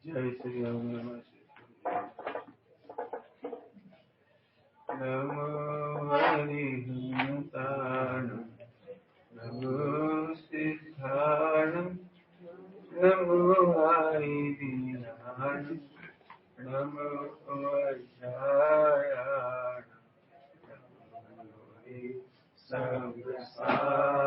जय श्री राम। नमो हरिहंसाणं नमो सिद्धाणं नमो वायुवीराणं नमो वज्रायाणं नमो सर्वसाहुं।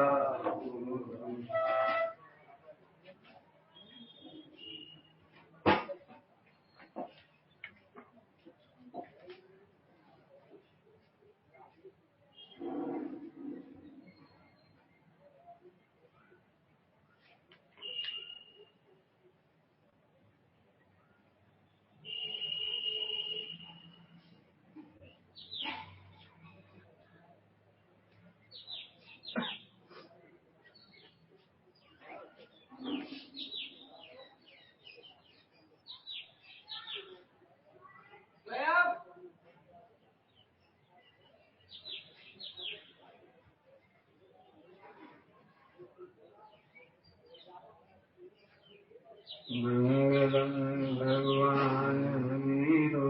मंगलम भगवान वीरो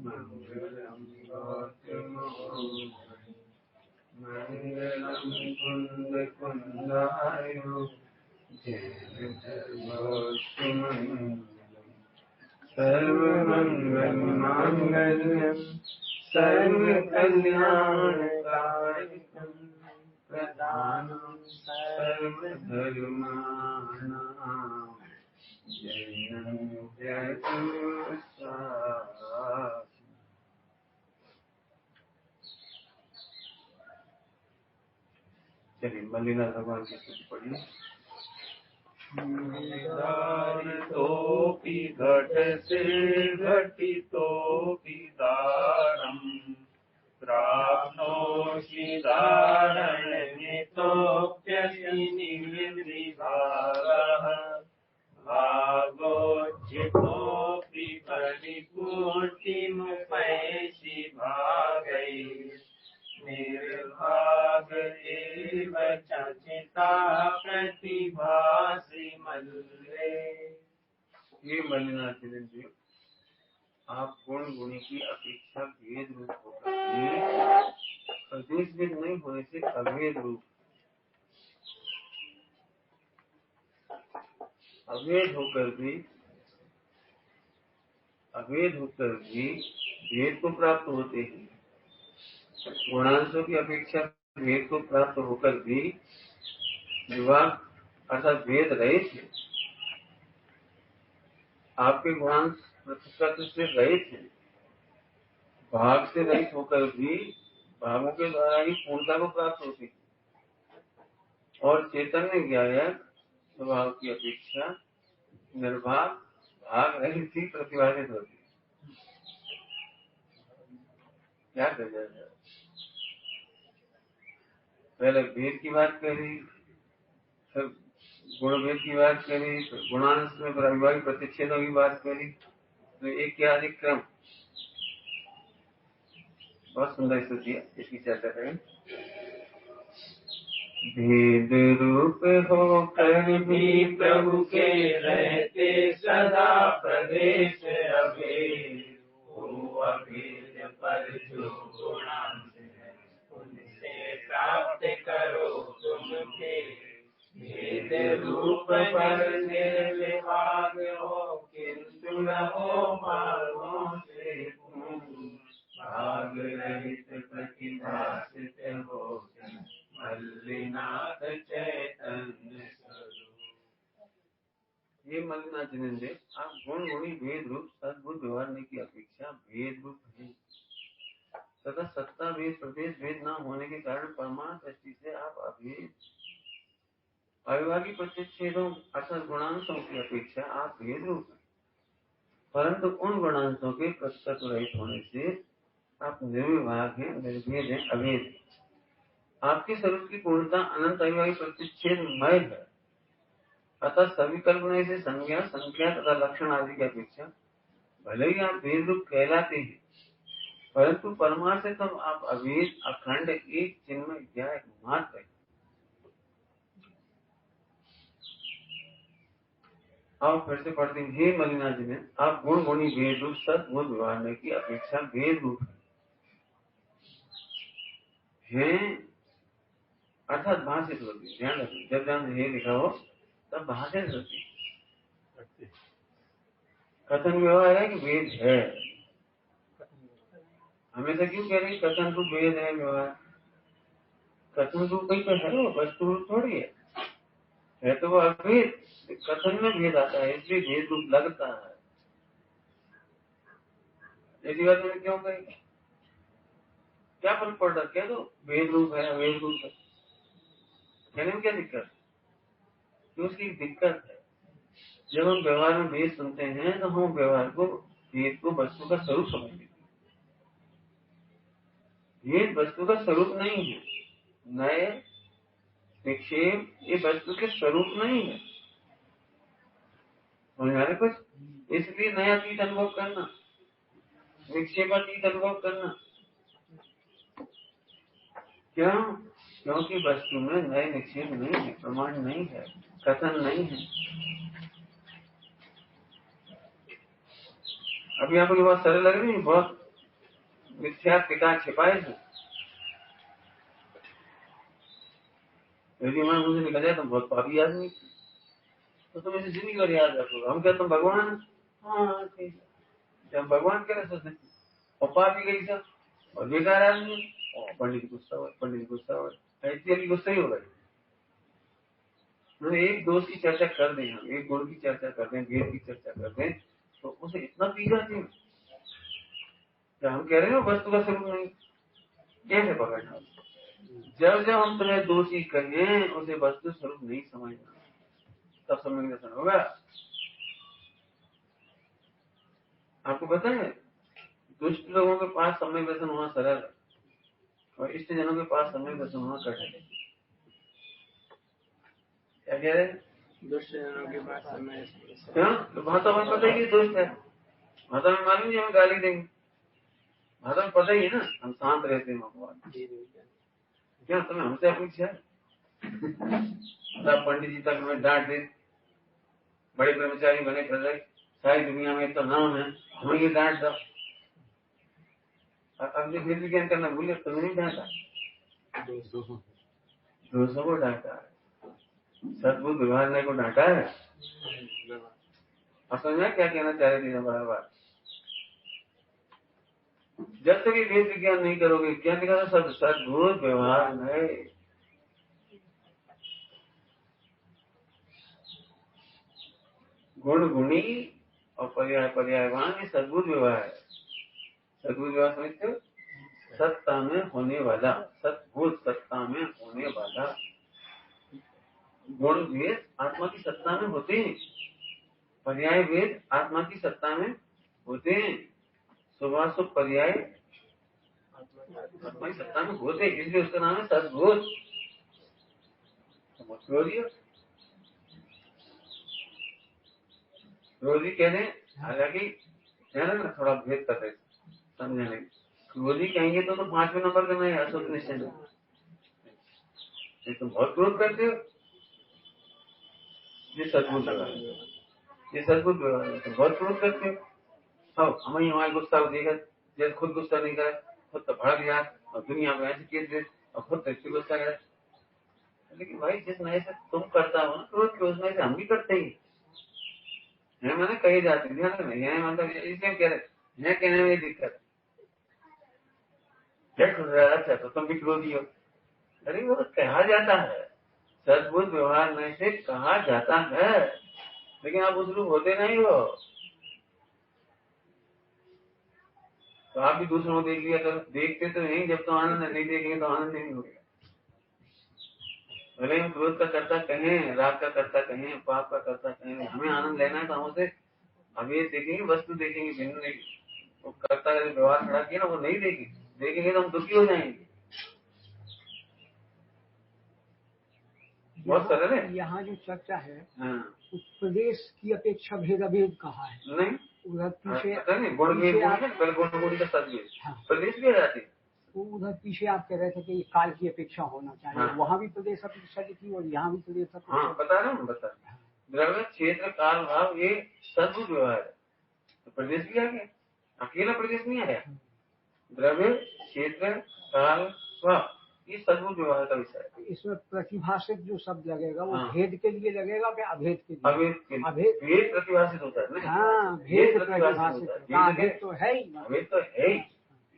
मंगलम गौतमो मंगलम कुंद कुंदायो जय सर्वोत्तमंगलम सर्वमंगल मांगल्यम सर्वकल्याणकारिकम प्रदानं सर्वधर्माणां जयं जयतु। चलिए मल्लिनाथ भगवान की स्तुति पढ़िए। तोपि घटसे घटितोपि दारम् प्राप्नोषि धारणमितोऽप्यसि निर्विभागः भागोज्झितोऽपि परिपूर्तिमुपैषि भागैः निर्भाग एव च चिता प्रतिभासि मल्ले। ये मल्लिनाथ जी, आप गुण गुणी की अपेक्षा भेद रूप होकर प्रदेश भेद नहीं होने से अभेद रूप, अभेद होकर भी भेद को प्राप्त होते हैं। गुणांशों की अपेक्षा भेद को प्राप्त होकर भी विभाग अर्थात भेद रहित है। आपके गुणांश प्रतिशत से रहित है, भाग से रहित होकर भी भागों के द्वारा ही पूर्णता को प्राप्त होती है। और चैतन्य ज्ञायक स्वभाव की अपेक्षा निर्भाग भाग रहित ही प्रतिभागित होती है। क्या कह जाए, पहले भेद की बात करी, फिर गुण भेद की बात करी, फिर गुणांश में अविभाज्य प्रतिच्छेदों की बात करी, तो एक के आदि क्रम। बहुत सुंदर स्तुति है, इसकी चर्चा करें। भेद रूप होकर भी प्रभु के रहते सदा प्रदेश अभेद हो अभेद पर जो गुणांश है उनसे प्राप्त करो तुम भेद रूप पर निर्विभाग हो किंतु न हो भागों से भाग रहित प्रतिभासित हो मल्लिनाथ चैतन्य स्वरूप। ये मल्लिनाथ जिनेंद्र, आप गुण गुणी भेद रूप सद्गुण व्यवहारने की अपेक्षा भेद रूप है तथा सत्ता भेद प्रदेश भेद न होने के कारण परमाणु दृष्टि से आप अभेद अविभागी प्रतिच्छेदों अर्थात गुणांशों की अपेक्षा आप भेद रूप है, परंतु उन गुणांशों के प्रतिशत रहित होने से आप निर्विभाग है, निर्भेद है, अभेद है। आपके स्वरूप की पूर्णता अनंत अविभागी प्रतिच्छेदमय है। अतः सभी कल्पना से संज्ञा तथा लक्षण आदि की अपेक्षा भले ही आप भेद रूप कहलाते हैं, परंतु परमार्थ से तब आप अभेद अखंड एक चिन्मय या एक मात्र है। आप फिर से पढ़ते हैं, हे मलिना जी ने आप गुण गुणी भेद रूप सद्बुद्ध व्यवहार की अपेक्षा भेद रूप है अर्थात भाषित होती है। ध्यान रखिए, जब जब हे लिखा हो तब भाषित होती है। कथन व्यवहार है कि वेद है? हमेशा क्यों कह रहे हैं कथन रूप वेद है व्यवहार? कथन रूप कहीं तो है, वो वस्तु रूप थोड़ी है तो वो अभेद। कथन में भेद आता है इसलिए भेद रूप लगता है। ऐसी बात मैंने क्यों कही? क्या फर्क पड़ रहा? कह दो भेद रूप है अभेद रूप है, कहने में क्या दिक्कत? क्यों उसकी दिक्कत है? जब हम व्यवहार में भेद सुनते हैं तो हम व्यवहार को भेद को वस्तु का स्वरूप समझ लेते हैं। भेद वस्तु का स्वरूप नहीं है, नए विक्षेप ये वस्तु के स्वरूप नहीं है। समझ आ रहे कुछ? इसलिए नया चीज अनुभव करना, विक्षेपातीत अनुभव करना। क्यों? क्योंकि वस्तु में नए निक्षेप नहीं है, प्रमाण नहीं है, कथन नहीं है। अभी आपको ये बात सरल लग रही है, बहुत मिथ्या पिता छिपाए थे। यदि हमारे मुझे निकल जाए तो बहुत पापी आदमी, तो तुम इसे जिंदगी भर याद रखोगे। हम क्या तुम भगवान? हाँ ठीक है, जब भगवान कह रहे सोचते और पापी गई सब और बेकार आदमी और पंडित गुस्सा हुआ, पंडित गुस्सा हुआ, ऐसी अभी गुस्सा ही होगा। एक दोष की चर्चा कर दें, हम एक गुण की चर्चा कर दें, भेद की चर्चा कर दें तो उसे इतना पी जाती है। क्या हम कह रहे हैं वस्तु का स्वरूप नहीं? कैसे पकड़ना? जब जब हम तुम्हें दोषी कहें उसे वस्तु स्वरूप नहीं समझना, तब सम्यक दर्शन होगा। आपको पता है दुष्ट लोगों के पास सम्यक दर्शन होना सरल है और इष्ट जनों के पास सम्यक दर्शन होना कठिन है। क्या कह रहे हैं? दुष्ट जनों के पास समय क्यों? तो वहां तो हमें पता ही कि दुष्ट है, वहां तो हमें मालूम नहीं हमें गाली देंगे, वहां तो हमें पता ही है ना हम शांत रहते हैं भगवान। क्या तुम्हें हमसे अपेक्षा है? पंडित जी तक हमें डांट दे, बड़े कर्मचारी बने कर रहे, सारी दुनिया में तो नाम है, हमें ये डांट दो। अपने फिर भी ज्ञान करना भूले, तुम्हें नहीं डांटा, दोस्तों को डांटा है, सद्बुद्ध व्यवहार ने को डांटा है। असल में क्या कहना चाह रहे थे बार बार, जब तक ये वेद विज्ञान नहीं करोगे, क्या लिखा था? सब सद्बुद्ध व्यवहार है। गुण गुणी और पर्याय पर्यायवान ये सद्बुद्ध व्यवहार है। सद्बुद्ध व्यवहार समझते हो? सत्ता में होने वाला, सद्बुद्ध सत्ता में होने वाला। गुण भेद आत्मा की सत्ता में होते हैं, पर्याय भेद आत्मा की सत्ता में होते हैं, शुभाशुभ पर्याय आत्मा की सत्ता में होते हैं, इसलिए उसका नाम है सद्बुद्ध। रोजी कह रहे, हालांकि ध्यान ना थोड़ा भेद कर रहे समझने। रोजी कहेंगे तो 5वें नंबर का मैं अशुद्ध निश्चय है, तुम बहुत क्रोध करते हो। ये सद्बुद्ध व्यवहार, ये सद्बुद्ध व्यवहार, तुम बहुत क्रोध करते हो। हमें हमारे गुस्सा देखा, जैसे खुद गुस्सा नहीं करे, खुद तो भड़क गया और दुनिया में ऐसे केस दे और खुद तो इससे गुस्सा करे। लेकिन भाई जिस नए से तुम करता हो ना क्रोध के, उस नए से हम भी करते ही है। मैंने कही जाती ध्यान में है, मतलब इसलिए कह रहे हैं, कहने में दिक्कत अच्छा तो तुम भी क्रोधी हो। अरे वो कहा जाता है, सद्बुद्ध व्यवहार में से कहा जाता है, लेकिन आप उस रूप होते नहीं हो। तो आप भी दूसरों को देख लिया करो, देखते तो नहीं, जब तो आनंद नहीं देखेंगे तो आनंद नहीं होगा। भले हम क्रोध का करता कहें, राग का करता कहें, पाप का करता कहें, हमें आनंद लेना है तो हम उसे अभी देखेंगे, वस्तु देखेंगे, भिन्न नहीं। वो करता व्यवहार खड़ा किया ना, वो नहीं देखेंगे तो हम दुखी हो जाएंगे। बहुत सरल है। यहाँ जो चर्चा है, हाँ। प्रदेश की अपेक्षा भेद अभेद कहा है। नहीं उधर पीछे गुण गुण का सद्भेद प्रदेश भी जाती। उधर पीछे आप कह रहे थे कि काल की अपेक्षा होना चाहिए। हाँ। वहाँ भी प्रदेश अपेक्षा लिखी और यहाँ भी प्रदेश अपेक्षा। हाँ, बता रहा हूँ, बता द्रव्य क्षेत्र काल भाव ये सद्भुत व्यवहार है। तो प्रदेश भी आ गया, अकेला प्रदेश नहीं आया। द्रव्य क्षेत्र काल भाव ये सद्भुत व्यवहार का विषय है। इसमें प्रतिभाषित जो शब्द लगेगा वो हाँ। भेद के लिए लगेगा क्या अभेद के लिए? अवेद के अभेद। भेद प्रतिभाषित होता है ना। हाँ, भेद भेद प्रतिभाषित प्रतिभाषित होता है। अभेद तो है ही। अवेद तो है ही,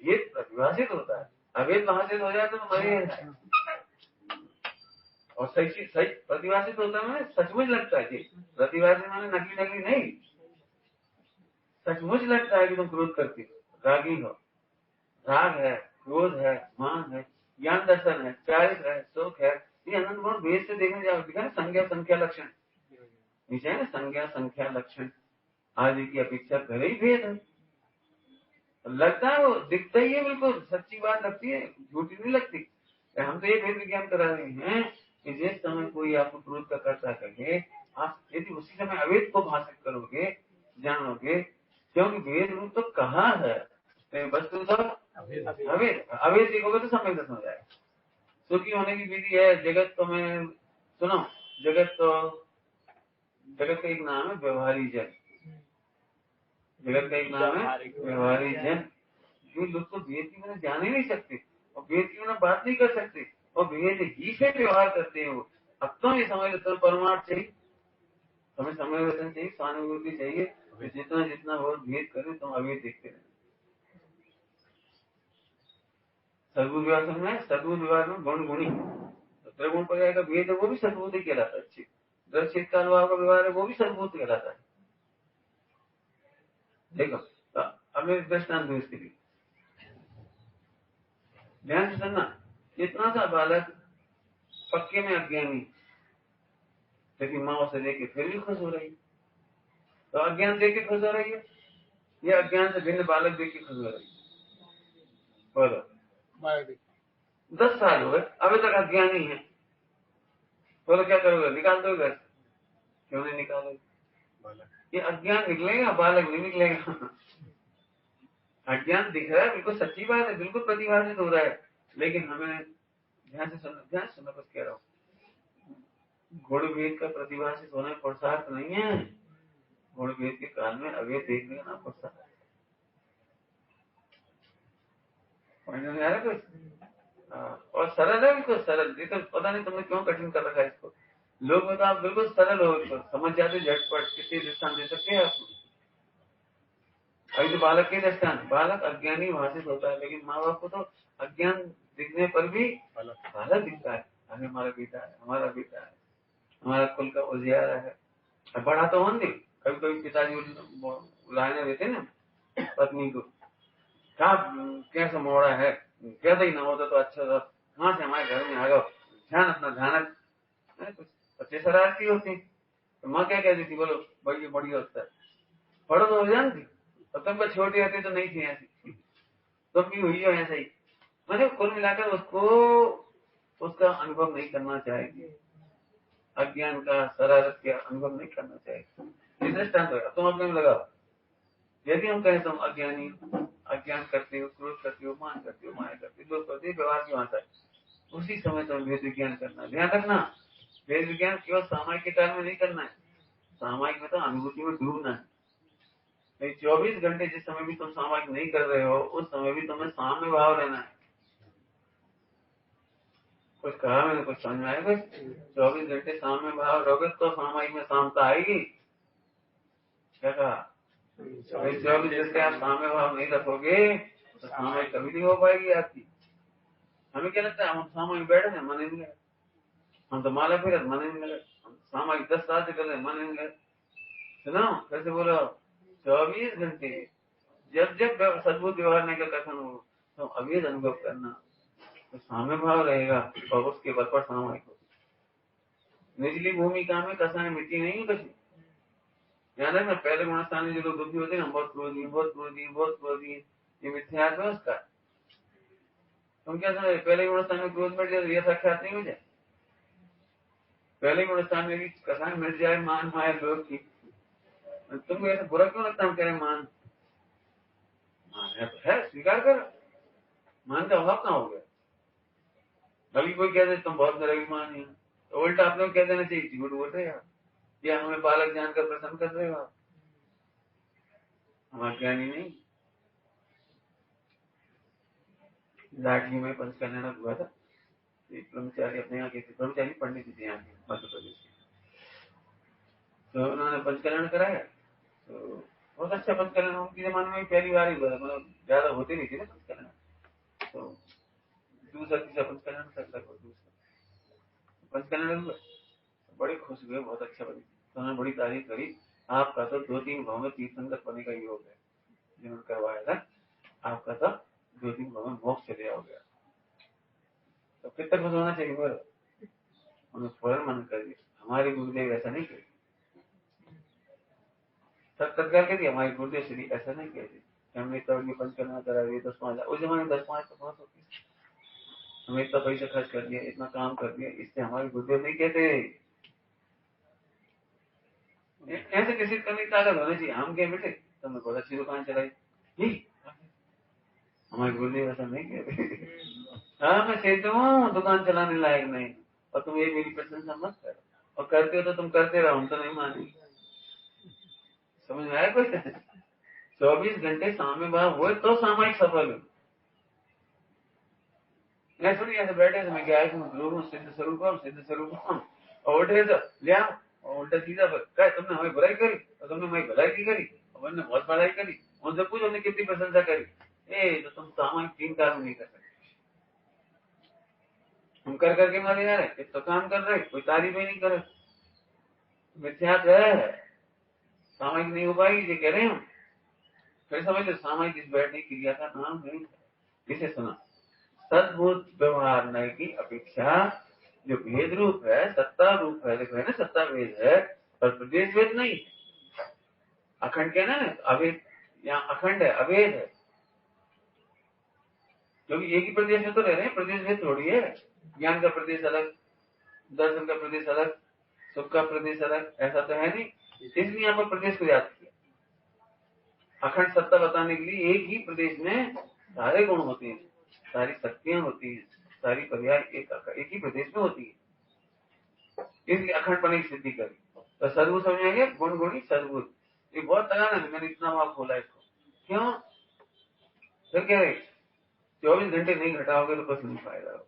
भेद प्रतिभाषित होता है। अवेद भाषित हो जाए तो मरे है। और सही सही प्रतिभाषित होता है सचमुच लगता है जी। प्रतिभाषित माने नकली नकली नहीं, सचमुच लगता है कि तुम क्रोध करती हो, रागी हो, राग है, क्रोध है, मान है, ज्ञान दर्शन है, चारित्र है, शोक है। ये अनंत गुण भेद से देखने जाओ, दिखा ना संज्ञा संख्या लक्षण नीचे है ना, संज्ञा संख्या लक्षण आदि की अपेक्षा करे ही भेद है। लगता है वो दिखता ही है, बिल्कुल सच्ची बात लगती है, झूठी नहीं लगती। हम तो ये भेद विज्ञान करा रहे हैं कि जिस समय कोई आपको क्रोध का कर्ता कहे, आप यदि उसी समय अवेद को भाषित करोगे, जानोगे, क्योंकि भेद रूप तो कहाँ है, वस्तु तो अवेद। अवेद देखोगे तो समय दर्शन हो जाएगा। सुखी होने की विधि है जगत को, मैं सुनो, जगत का एक नाम है व्यवहारी जन। जगत का एक नाम है व्यवहारी जन। जो लोग तो वेद की बिना जान ही नहीं सकते और वेद की बिना बात नहीं कर सकते और वेद ही से व्यवहार करते हैं वो। अब तो ये समझ लेते परमार्थ चाहिए, हमें समय वचन चाहिए, सहानुभूति चाहिए, तो जितना जितना वो भेद करे तुम अवेद देखते रहे। सद्भुत व्यवहार समझना है। सद्भुत व्यवहार में गुण गुणी तो त्रिगुण पर जाएगा, भेद है वो भी सद्भुत ही कहलाता है। अच्छी दर्शित का अनुभव का व्यवहार है वो भी सद्भुत कहलाता है। देखो तो अब मैं दृष्टांत दूं इसके लिए, ध्यान से सुनना। इतना सा बालक पक्के में अज्ञानी, लेकिन माँ उसे देख के फिर भी खुश हो रही है, तो अज्ञान देख के खुश हो रही है या अज्ञान से भिन्न बालक देख के खुश हो रही है? बोलो। 10 साल हुए अभी तक अज्ञानी है, बोलो क्या करोगे? निकाल दो घर? क्यों नहीं निकालोगे? ये अज्ञान निकलेगा, बालक नहीं निकलेगा। अज्ञान दिख रहा है, बिल्कुल सच्ची बात है, बिल्कुल प्रतिभाषित हो रहा है, लेकिन हमें ध्यान से सुनना कुछ कह रहा हूँ। गुण भेद का प्रतिभाषित होने पुरुषार्थ नहीं है। गुण भेद के काल में अवेद देखने का नाम पुरुषार्थ है। नहीं आ रहा कुछ? और सरल है, बिल्कुल सरल। ये तो पता नहीं तुमने क्यों कठिन कर रखा है इसको। लोग बता आप बिल्कुल सरल हो, इसको समझ जाते झटपट। किसी दृष्टांत दे सकते हैं आपको? अभी तो बालक के दृष्टांत, बालक अज्ञानी भाषित होता है, लेकिन माँ बाप को तो अज्ञान दिखने पर भी बालक दिखता है। अरे हमारा बेटा है, हमारा बेटा है, हमारा कुल का उजियारा है। बड़ा तो होंगे, कभी कभी पिताजी उलाहना देते ना पत्नी को, कैसा मोड़ा है, कहता ही ना होता तो अच्छा था, कहाँ से हमारे घर में आ गए, ध्यान अपना ध्यान। कुछ बच्चे शरारती होती, तो माँ क्या कहती थी, बोलो भाई बढ़िया होता है, पढ़ो तो हो जानती, और तुम छोटी रहती तो नहीं थी ऐसी, तुम भी हुई हो ऐसा ही। मतलब कुल मिलाकर उसको उसका अनुभव नहीं करना चाहिए, अज्ञान का, शरारत का अनुभव नहीं करना चाहिए। दृष्टांत होगा, तुम अपने में लगाओ। यदि हम कहें तुम अज्ञानी, अज्ञान करते हो, क्रोध करते हो, मान करते हो, माया करते हो, लोग करते हो, व्यवहार की भाषा है, उसी समय तुम वेद विज्ञान करना। ध्यान रखना, वेद विज्ञान केवल सामायिक के काल में नहीं करना है। सामायिक में तो अनुभूति में डूबना है। 24 घंटे जिस समय भी तुम सामायिक नहीं कर रहे हो, उस समय भी तुम्हें साम्य भाव लेना है। कुछ कहा मैंने, कुछ समझ में आया? कुछ 24 घंटे साम्य भाव रहोगे तो सामायिक में सामता आएगी। क्या कहा? 24 घंटे आप साम्य भाव नहीं रखोगे तो सामायिक कभी नहीं हो पाएगी आपकी। हमें क्या लगता है, हम सामायिक बैठे हैं, मन नहीं लगे, हम तो माला फिर मन नहीं लगे, सामायिक 10 साल से कर रहे मन नहीं लगे। सुनो कैसे बोलो, 24 घंटे जब जब सद्भुत व्यवहार नहीं का कथन हो तो अवेद अनुभव करना, तो साम्य भाव रहेगा और उसके बल पर सामायिक होगी। निचली भूमिका में कसाय मिट्टी नहीं कुछ। ध्यान रखना, पहले गुणस्थान में जो लोग दुखी होते हैं, बहुत क्रोधी, बहुत क्रोधी, बहुत क्रोधी, ये मिथ्यात्व है उसका। तुम क्या समझ, पहले गुणस्थान में क्रोध मिट जाए तो यह साक्षात नहीं हो जाए? पहले गुणस्थान में भी कसाय मिट जाए मान माया लोग की, तुमको ऐसा बुरा क्यों लगता? हम कह रहे मान है, स्वीकार कर, मान का अभाव कहाँ हो गया? बल्कि कोई कहते तुम बहुत गरीब मान है, तो उल्टा आप लोग कह देना चाहिए झूठ बोल रहे यार, या हमें बालक जानकर प्रसन्न कर रहे हो आप? हम अज्ञानी नहीं। लाठी में पंचकल्याण हुआ था, एक ब्रह्मचारी अपने यहाँ के थे, ब्रह्मचारी पंडित थे यहाँ के मध्य प्रदेश के, तो उन्होंने पंचकल्याण कराया। तो बहुत अच्छा पंचकल्याण उनके जमाने में पहली बार ही हुआ, मतलब ज्यादा होते नहीं थे ना पंचकल्याण, तो दूसरा तीसरा पंचकल्याण करता है, दूसरा पंचकल्याण हुआ, बड़े खुश हुए, बहुत अच्छा बनी। तो उन्होंने बड़ी तारीफ करी, आपका तो 2-3 भाव में तीर्थंकर बनने का योग है, जिन्होंने करवाया था, आपका तो 2-3 भाव में मोक्ष चले आओगे। तो कितना खुश होना चाहिए बोलो। उन्होंने फौरन मन कर दिया, हमारे गुरुदेव ऐसा नहीं कहते, तब तत्काल कहती हमारे गुरुदेव श्री ऐसा नहीं कहते, हमने इतना पंच करना करा, ये 10-5 उस जमाने में 10-5 तो बहुत होती, हमें इतना पैसा खर्च कर दिया, इतना काम कर दिया, इससे हमारे गुरुदेव नहीं कहते। ऐसे किसी करने की ताकत होनी चाहिए। हम क्या बेटे तुमने बहुत अच्छी दुकान चलाई, हमारे गुरुदेव ऐसा नहीं कहते। हाँ मैं सेठ हूँ, दुकान चलाने लायक नहीं, और तुम ये मेरी प्रशंसा मत करो, और करते हो तो तुम करते रहो, हम तो नहीं मानेंगे। समझ में आया कोई? 24 घंटे सामने बाहर हुए तो सामायिक सफल हो। मैं थोड़ी ऐसे बैठे थे, मैं क्या सिद्ध स्वरूप और उठे तो ले आओ, और उल्टा सीधा क्या तुमने हमें बुराई करी और तुमने हमारी भलाई की करी, और मैंने बहुत बड़ाई करी, उनसे पूछ हमने कितनी प्रशंसा करी। तो तुम सामायिक 3 काम नहीं कर सकते। हम कर करके मारे जा रहे, तो काम कर रहे, कोई तारीफ ही नहीं करे, मिथ्यात्व है, सामायिक नहीं हो पाएगी ये कह रहे हैं हम। फिर समझ लो सामायिक इस बैठने की क्रिया का नाम नहीं है। इसे सुना, सद्भूत व्यवहार नय की अपेक्षा जो भेद रूप है, सत्ता रूप है, देखो है ना, सत्ता भेद है पर प्रदेश भेद नहीं है। अखंड कहना है अभेद, यहाँ अखंड है, अभेद है, क्योंकि एक ही प्रदेश में तो रह रहे हैं, प्रदेश भेद थोड़ी है। ज्ञान का प्रदेश अलग, दर्शन का प्रदेश अलग, सुख का प्रदेश अलग, ऐसा तो है नहीं, इसलिए यहाँ पर प्रदेश को याद किया। अखंड सत्ता बताने के लिए एक ही प्रदेश में सारे गुण होते हैं, सारी शक्तियां होती हैं, सारी पर्याय एक ही प्रदेश में होती है, इसलिए अखंड पने की सिद्धि करी। तो सद्भुत समझेंगे, गुण गुणी सद्भुत, ये बहुत तगाना है, मैंने इतना भाव खोला इसको, क्यों? फिर कह रहे 24 घंटे नहीं घटाओगे तो कुछ नहीं पाएगा,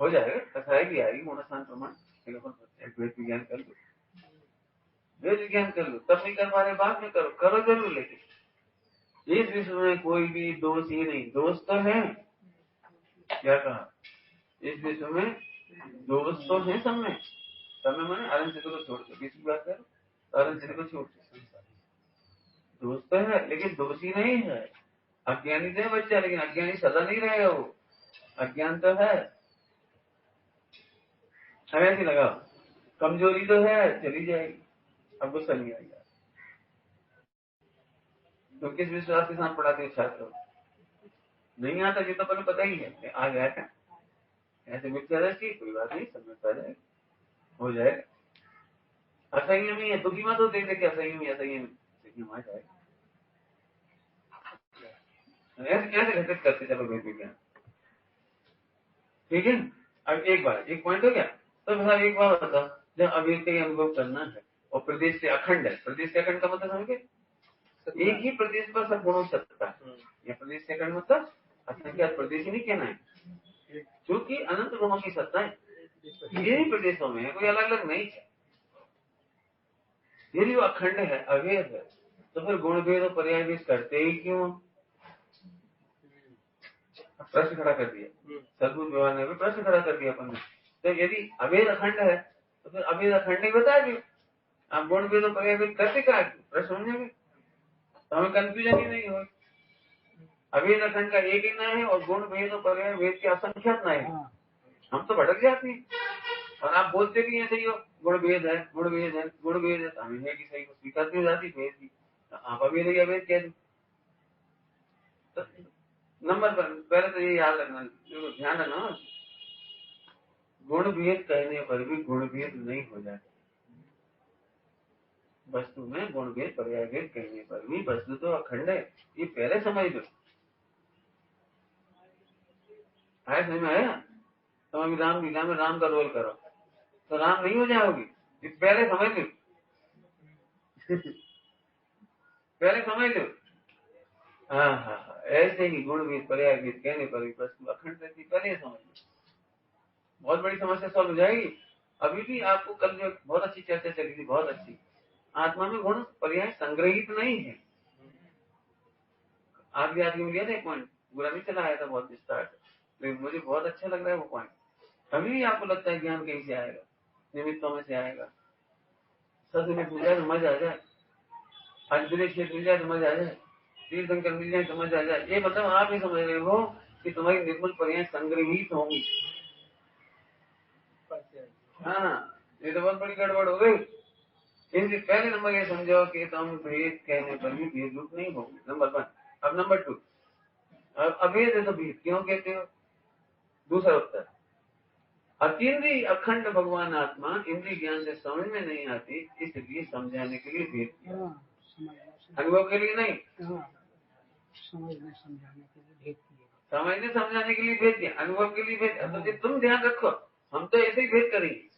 हो जाएगा, कथाएं भी आएगी, गुणस्थान प्रमाण वेद विज्ञान कर लो, वेद विज्ञान कर लो, तब नहीं कर पा रहे बाद में करो, करो जरूर, लेकिन इस विश्व में कोई भी दोष ही नहीं, दोष तो है, क्या कहा, इस विश्व में दोष तो है सब में मैंने आनंद सिद्ध को छोड़ के बीच की बात करो, आनंद सिद्ध को छोड़ के दोष तो है, लेकिन दोषी नहीं है। अज्ञानी तो है बच्चा, लेकिन अज्ञानी सदा नहीं रहेगा, वो अज्ञान तो है, हमें नहीं लगा, कमजोरी तो है, चली जाएगी, अब गुस्सा नहीं आएगा। तो किस विश्वास के साथ पढ़ाते हैं छात्र? नहीं आता ये तो पहले पता ही है, आ गया था ऐसे मित्र की कोई बात नहीं, समझ पा जाए, हो जाए। असंयम ही है, दुखी मत हो देख देख के, असंयम आ जाए, ऐसे कैसे घटित करते चलो वेद विज्ञान, ठीक है। अब एक पॉइंट हो गया। तो साहब एक बार बता, जब अवेद का अनुभव करना है और प्रदेश से अखंड है, प्रदेश से अखंड का मतलब समझे, एक ही प्रदेश पर सब गुणों सत्ता है, या प्रदेश से अखंड मतलब असंख्यात प्रदेश ही नहीं कहना है, क्योंकि अनंत गुणों की सत्ता है, ये ही प्रदेशों में है, कोई अलग अलग नहीं है। यदि वो अखंड है, अभेद है, तो फिर गुण भेद और पर्याय भेद करते ही क्यों? प्रश्न खड़ा कर दिया, सद्भुत व्यवहार ने भी प्रश्न खड़ा कर दिया अपन ने। तो यदि अभेद अखंड है तो फिर अभेद अखंड नहीं बता दिया, आप गुण भेद और पर्याय भेद करते क्या? प्रश्न समझेंगे तो हमें कंफ्यूजन ही नहीं हो। अभेद अखंड का एक ही न है और गुण भेद और पर्याय भेद के असंख्यात न है, हम तो भटक जाते हैं, और आप बोलते भी हैं सही हो, गुण भेद है, गुण भेद है, गुण भेद है, तो हमें है कि सही को स्वीकार हो जाती भेद की, आप अभेद या भेद कह दो। तो नंबर पर पहले तो ये याद रखना, ध्यान रखना, गुण भेद कहने पर भी गुण भेद नहीं हो जाता, वस्तु में गुण भेद पर्याय भेद कहने पर भी वस्तु तो अखंड है, ये पहले समझ लो। आया समझ में आया? तुम अभी राम लीला में राम का रोल करो तो राम नहीं हो जाओगी, ये पहले समझ लो पहले समझ लो। हाँ हाँ हाँ, ऐसे ही गुण भेद पर्याय भेद कहने पर भी वस्तु अखंड रहती, पहले समझ लो, बहुत बड़ी समस्या सॉल्व हो जाएगी। अभी भी आपको कल जो बहुत अच्छी चर्चा चली थी, बहुत अच्छी, आत्मा में गुण पर्याय संग्रहित नहीं है। आज भी आदमी लिया था एक पॉइंट, बुरा नहीं चला आया था बहुत विस्तार से, लेकिन मुझे बहुत अच्छा लग रहा है वो पॉइंट। अभी भी आपको लगता है ज्ञान कहीं से आएगा, निमित्तों में से आएगा, सदनिमित्त मिल जाए तो मजा आ जाए, अद्वितीय क्षेत्र मिल जाए तो मजा आ जाए, तीर्थंकर मिल जाए तो मजा आ जाए। ये मतलब आप ही समझ रहे हो कि तुम्हारी निर्मल पर्याय संग्रहित होंगी। हाँ, ये तो बहुत बड़ी गड़बड़ हो गई। इनसे पहले नंबर ये समझो कि तुम भेद कहने पर भी भेद रूप नहीं होगी, नंबर 1। अब नंबर 2, अब अभेद है तो भेद क्यों कहते हो? दूसरा उत्तर, अतीन्द्रिय अखंड भगवान आत्मा इंद्रिय ज्ञान से समझ में नहीं आती, इसलिए समझाने के लिए भेद किया, अनुभव के लिए नहीं। समझने समझाने के लिए भेद किया, समझने समझाने के लिए भेद किया, अनुभव के लिए भेद। तो तुम ध्यान रखो, हम तो ऐसे ही भेद करेंगे।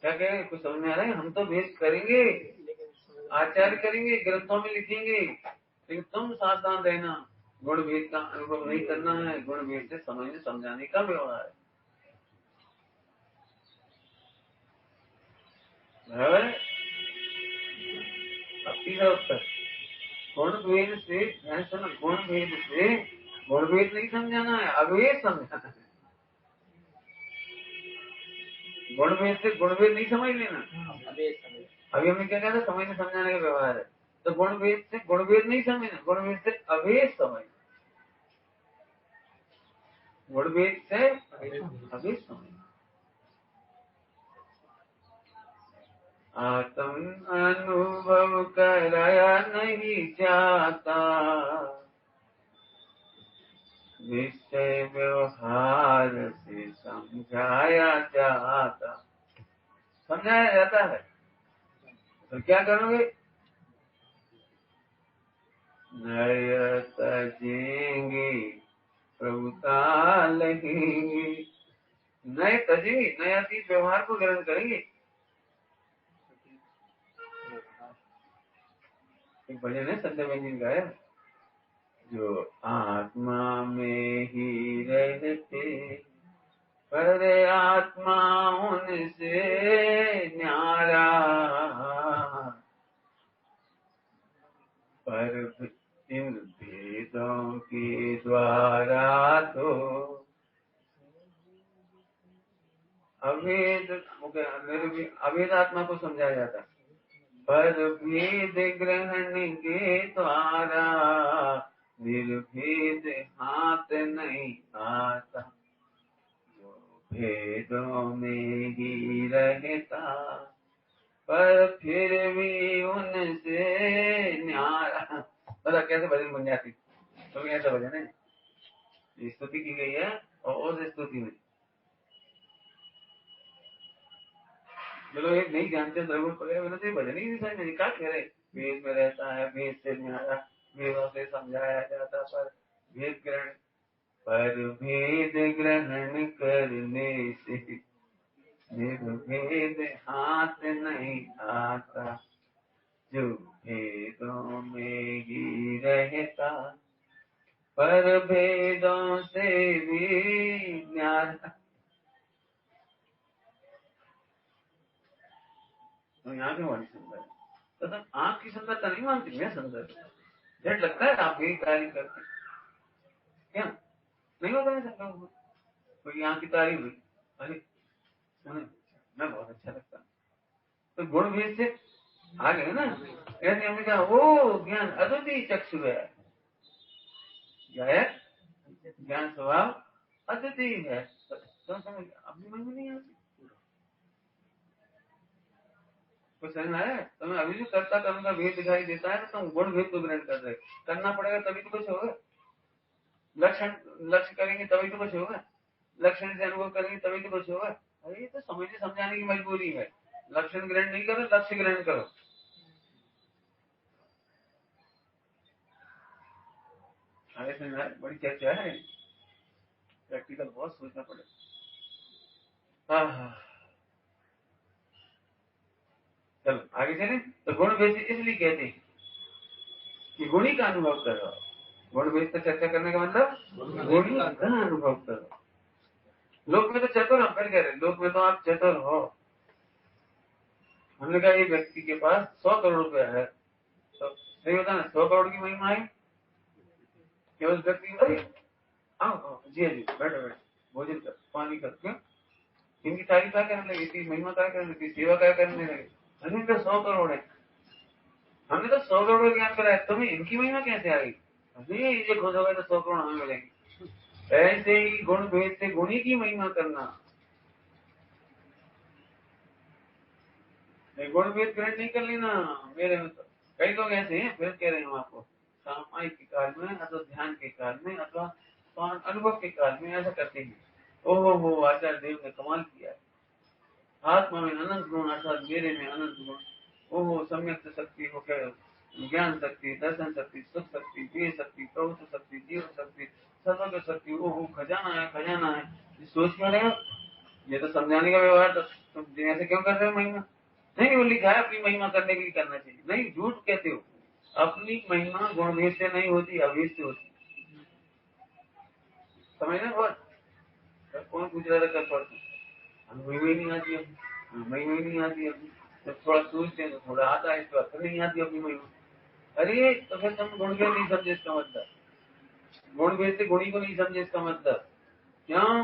क्या कहेंगे? कुछ समझ में आ रहा है? हम तो भेद करेंगे, आचार्य करेंगे, ग्रंथों में लिखेंगे, लेकिन तुम सावधान रहना, गुण भेद का अनुभव नहीं करना है, गुण भेद से समझने समझाने का व्यवहार है। बराबर है? अब तीसरा उत्तर, गुण भेद से, ध्यान सुनो, गुण भेद से गुण भेद नहीं समझाना है, अभेद समझाना है। गुण भेद से गुण भेद नहीं समझ लेना। अभी हमने क्या कहा था? समझने समझाने का व्यवहार है। तो गुण भेद से गुण भेद नहीं समझना, गुण भेद से अभेद समझना, गुण भेद से अभेद समझना। आत्म अनुभव कराया नहीं जाता, विषय व्यवहार से समझाया जाता। समझाया जाता है तो क्या करोगे? नय तजेंगे प्रभुता लेंगे, नए तजेंगे, नया चीज व्यवहार को ग्रहण करेंगे। एक भजन है संजय बंजी का है, जो आत्मा में ही रहते पर आत्मा उनसे न्यारा, पर इन भेदों के द्वारा तो अभेद अभेद आत्मा को समझाया जाता है, पर भेद ग्रहण के द्वारा निर्भेद हाथ नहीं आता, जो भेदों में ही रहता पर फिर भी उनसे न्यारा। मतलब कैसे भजन बन जाती, तो ऐसा भजन है, स्तुति की गई है और उस स्तुति में जो लोग एक नहीं जानते द्रगुण पड़े, उन्होंने भजन ही नहीं समझ क्या कह रहे। वेद में रहता है, वेद से न्यारा, वेदों से समझाया जाता, पर भेद ग्रहण, पर भेद ग्रहण करने से निर्भेद हाथ नहीं आता, जो भेदों में ही रहता पर भेदों से भी न्यारा। तो यहाँ की वाणी सुंदर है, तो आपकी सुंदरता नहीं मानती, मैं सुंदर झट लगता है आप यही कार्य करते क्या नहीं होता है सबका? कोई यहाँ की तारीफ हुई, अरे मैं बहुत अच्छा लगता, तो गुण भेद से आ गए ना। ऐसे हमने कहा वो ज्ञान अद्वितीय चक्षु है, ज्ञान स्वभाव अद्वितीय है, तो समझ अपनी मन में नहीं आती। कुछ समझ आया? तुम्हें अभी जो कर्ता कर्म का भेद दिखाई देता है, तो तुम गुण भेद को ग्रहण कर रहे, करना पड़ेगा तभी तो कुछ होगा। लक्ष्य करेंगे तभी तो कुछ होगा, लक्षण से अनुभव करेंगे तभी तो कुछ होगा। अरे ये तो समझने समझाने की मजबूरी है, लक्षण ग्रहण नहीं करो, लक्ष्य ग्रहण करो। अरे समझ, बड़ी चर्चा है, प्रैक्टिकल बहुत सोचना पड़ेगा। चलो आगे चले। तो गुण भेद इसलिए कहते हैं कि गुणी का अनुभव करो। गुण भेद पर चर्चा करने का मतलब गुणी का अनुभव करो। लोक में तो चतुर हम फिर कह रहे, लोक में तो आप चतुर हो। हमने कहा एक व्यक्ति के पास 100 करोड़ रुपया है, तो सही होता ना, 100 करोड़ की महिमा है केवल व्यक्ति। आओ जी जी, बैठो बैठो, भोजन कर, पानी कर, क्यों इनकी तारीफ क्या करने लगी थी, महिमा क्या करने लगी, सेवा क्या करने लगे। अरे इनका 100 करोड़ है, हमने तो 100 करोड़ का ज्ञान कराया, तुम्हें इनकी महिमा कैसे आ गई। अरे ये खुश हो गए तो 100 करोड़ हमें मिलेंगे। ऐसे ही गुण भेद से गुणी की महिमा करना। गुण भेद ग्रहण नहीं कर लेना मेरे में। तो कई लोग ऐसे हैं, फिर कह रहे हैं हम आपको, सामायिक के काल में अथवा ध्यान के काल में अथवा अनुभव के काल में ऐसा करते हैं। ओहो हो, आचार्य देव ने कमाल किया है, आत्मा में अनंत गुण अर्थात मेरे में अनंत गुण। ओहो, सम्यक शक्ति हो क्या, ज्ञान शक्ति, दर्शन शक्ति, सुख शक्ति, वीर शक्ति, प्रभुत्व शक्ति, जीवन शक्ति, सर्वज्ञ शक्ति। ओहो, खजाना है, खजाना है। सोच क्यों रहे हो, ये तो समझाने का व्यवहार। तो तुम ऐसे क्यों कर रहे हो महिमा। नहीं, वो लिखा है अपनी महिमा करने के लिए करना चाहिए। नहीं, झूठ कहते हो। अपनी महिमा गुण भेद से नहीं होती, अभेद से होती। समझ रहे बहुत। कौन पूछ रहा था कल परसों, हमें महिमा ही नहीं आती अभी, महिमा ही नहीं आती अभी। जब थोड़ा सोचते हैं तो थोड़ा आता है, इसके बाद फिर नहीं आती अपनी महिमा। अरे तो फिर तुम गुण भेद नहीं समझे इसका मतलब, गुण भेद से गुणी को नहीं समझे इसका मतलब। क्यों,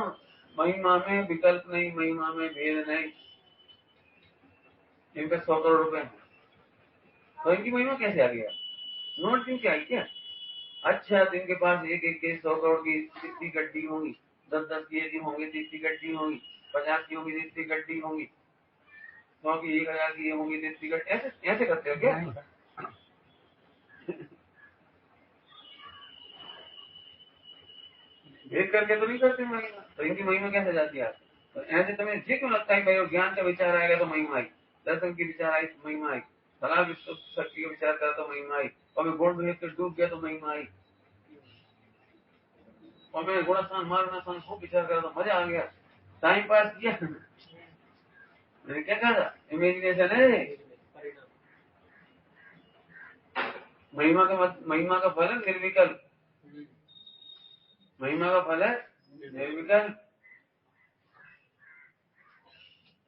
महिमा में विकल्प नहीं, महिमा में भेद नहीं। इनका 100 करोड़ रुपए, तो इनकी महिमा कैसे आ गया, नोट क्यों क्या आई क्या। अच्छा, तो इनके पास एक एक के 100 करोड़ की इतनी गड्डी होंगी, 10-10 की होंगे तो इतनी गड्डी होंगी, 50 की होंगी तो इतनी गड्डी होंगी, 100 की 1000 की होंगी तो इतनी गड्डी। ऐसे ऐसे करते हो क्या। भेद करके तो नहीं करते महिमा, तो इनकी महिमा कैसे जाती है। तो ऐसे तुम्हें ये क्यों लगता है भाई, ज्ञान का विचार आएगा तो महिमा आई, दर्शन की विचार आई तो महिमा आई, सलाह शक्ति का विचार करा तो महिमा आई, और मैं गुण भेद कर डूब गया तो महिमा आई, और मैं गुणस्थान मार्गस्थान खूब विचार करा तो मजा आ गया, टाइम पास किया। मैंने क्या कहा था, इमेजिनेशन है। महिमा का फल है निर्विकल्प, महिमा का फल है निर्विकल्प।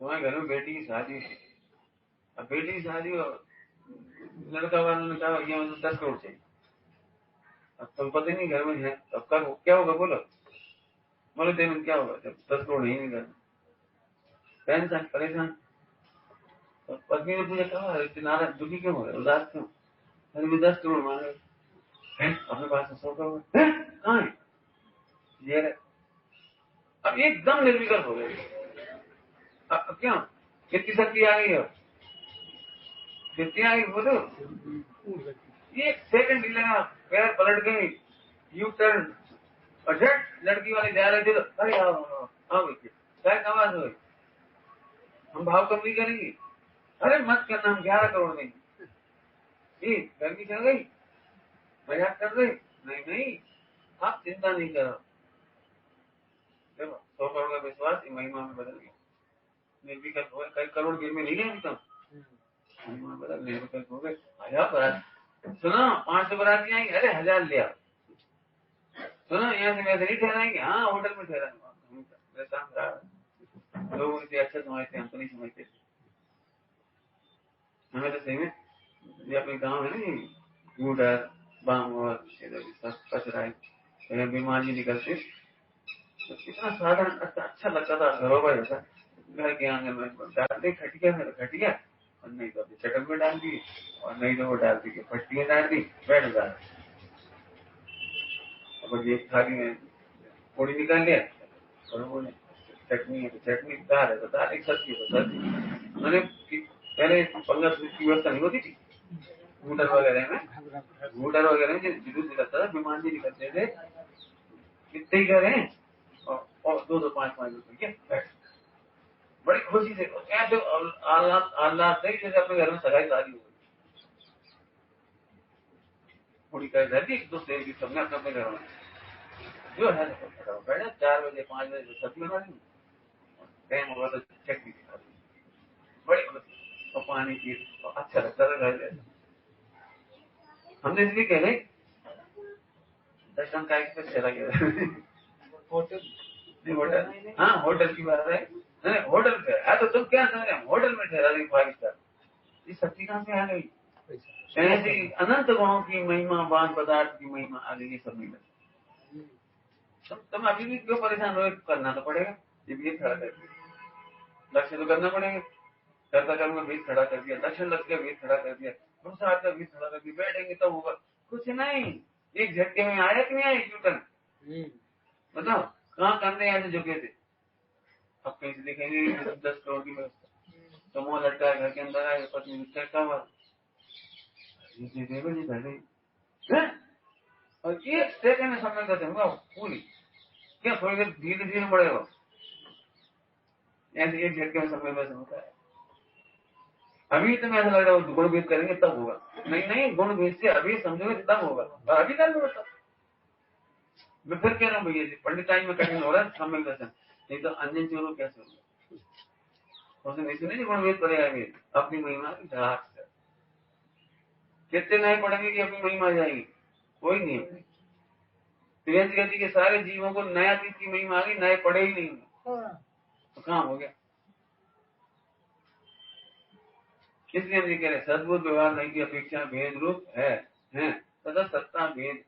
तुम्हारे घर में बेटी की शादी, अब बेटी की शादी और लड़का वालों ने कहा ये मुझे 10 करोड़ चाहिए। अब तुम पता नहीं घर में है, अब क्या होगा बोलो, बोलो देवन क्या होगा जब 10 करोड़ नहीं घर में, टेंशन परेशान। तो पत्नी ने पूछा, कहा नाराज दुखी क्यों हो रहे, उदास क्यों। अरे मैं 10 करोड़ मांग रहे, अपने पास 100 करोड़ कहाँ है ये। अब एकदम निर्विकल्प हो गए। अब क्या कितनी शक्ति आ गई है, कितनी आ गई बोलो। एक सेकंड ही लगा, पैर पलट गई, यू टर्न, और झट लड़की वाले जा रहे थे तो अरे आओ आओ आओ बेटे, क्या आवाज हुई। हम भाव कम नहीं करेंगे, अरे मत करना, हम 11 करोड़ देंगे। गर्मी चल गई, मजाक कर रहे, नहीं नहीं आप चिंता नहीं करो। देखो 100 करोड़ का विश्वास महिमा में बदल गया, निर्विकल्प हो गए। कई करोड़ गिर में नहीं गए हम, महिमा बदल निर्विकल्प हो गए। 1000 बारात, सुनो 500 बाराती आएंगे, अरे 1000 ले आओ। सुनो यहाँ से वैसे नहीं ठहराएंगे, हाँ होटल में ठहराएंगे। लोग इसे अच्छा समझते, हम तो नहीं समझते। हमें तो सही में ये अपने गाँव है ना, गूडर बाम और कचरा है, बीमारी निकलते तो कितना साधारण अच्छा लगता था। घरों जैसा घर के आंगन में डाल दे खटिया है, खटिया, और नहीं तो चटक में डाल दी, और नहीं तो वो डाल दी पट्टियां डाल दी, बैठ जा। अब ये थाली में पूड़ी निकाल लिया, और वो चटनी है तो चटनी, दाल है तो दाल, एक सब्जी है तो सब्जी। मैंने पहले 15 की व्यवस्था नहीं होती थी गूडर वगैरह में जुलूस निकलता था, विमान जी निकलते थे, कितने ही घर हैं, और 2-2, 5-5 रुपए, बड़ी खुशी से ऐसे आह्लाद से जैसे अपने घर में सगाई शादी हो गई। पूरी का घर की दूसरे की सबने अपने अपने घरों में जो है 4 बजे 5 बजे सब्जी बना दी, टाइम होगा तो चटनी दिखा दी, बड़ी खुशी। और पानी पी तो अच्छा लगता था घर जैसा। हमने इसलिए कह रहे दर्शन का एक ठहरा गया होटल, हाँ होटल की बात है। नहीं होटल पे है तो तुम क्या समझ रहे हो, होटल में ठहरा रही 5 स्टार। ये शक्ति कहाँ से आ गई? ऐसी अनंत गुणों की महिमा, बान पदार्थ की महिमा आ गई सब मिल। तुम अभी भी क्यों परेशान हो? करना तो पड़ेगा। ये भी खड़ा कर दिया, लक्ष्य तो करना पड़ेगा। करता करूंगा, बीच खड़ा कर दिया, लक्ष्य लग गया, बीच खड़ा कर दिया, दूसरा का बीच खड़ा कर दिया, बैठेंगे तब होगा। कुछ नहीं, एक झटके में आया कि नहीं आया यूटर्न? बताओ कहाँ कंधे ऐसे झुके थे। अब कहीं से देखेंगे 10 करोड़ की व्यवस्था, तो मुँह लटका है, घर के अंदर आए, पत्नी क्या हुआ? और एक सेकंड में समय करते होगा पूरी, क्या थोड़ी देर धीरे धीरे बढ़ेगा, ऐसे एक झटके में समय वैसे होता है। अभी तुम्हें ऐसा लग रहा है गुण भेद करेंगे तब होगा, नहीं नहीं, गुण भेद से अभी समझोगे तब होगा, और अभी कर लो तब। मैं फिर कह रहा हूँ भैया जी, पंडिताई में कठिन हो रहा है समय दर्शन, नहीं तो अन्य चोरों कैसे होगा? उसने नहीं सुनी गुण भेद पड़ेगा, अपनी महिमा की झाक से कितने नए पढ़ेंगे कि अपनी महिमा आ जाएगी? कोई नहीं है। त्रिवेंद्र गति के सारे जीवों को नया चीज की महिमा आ गई, नए पढ़े ही नहीं, तो काम हो गया। इसलिए हम ये कह रहे सद्बुद्ध व्यवहार नहीं की अपेक्षा भेद रूप है तथा सत्ता भेद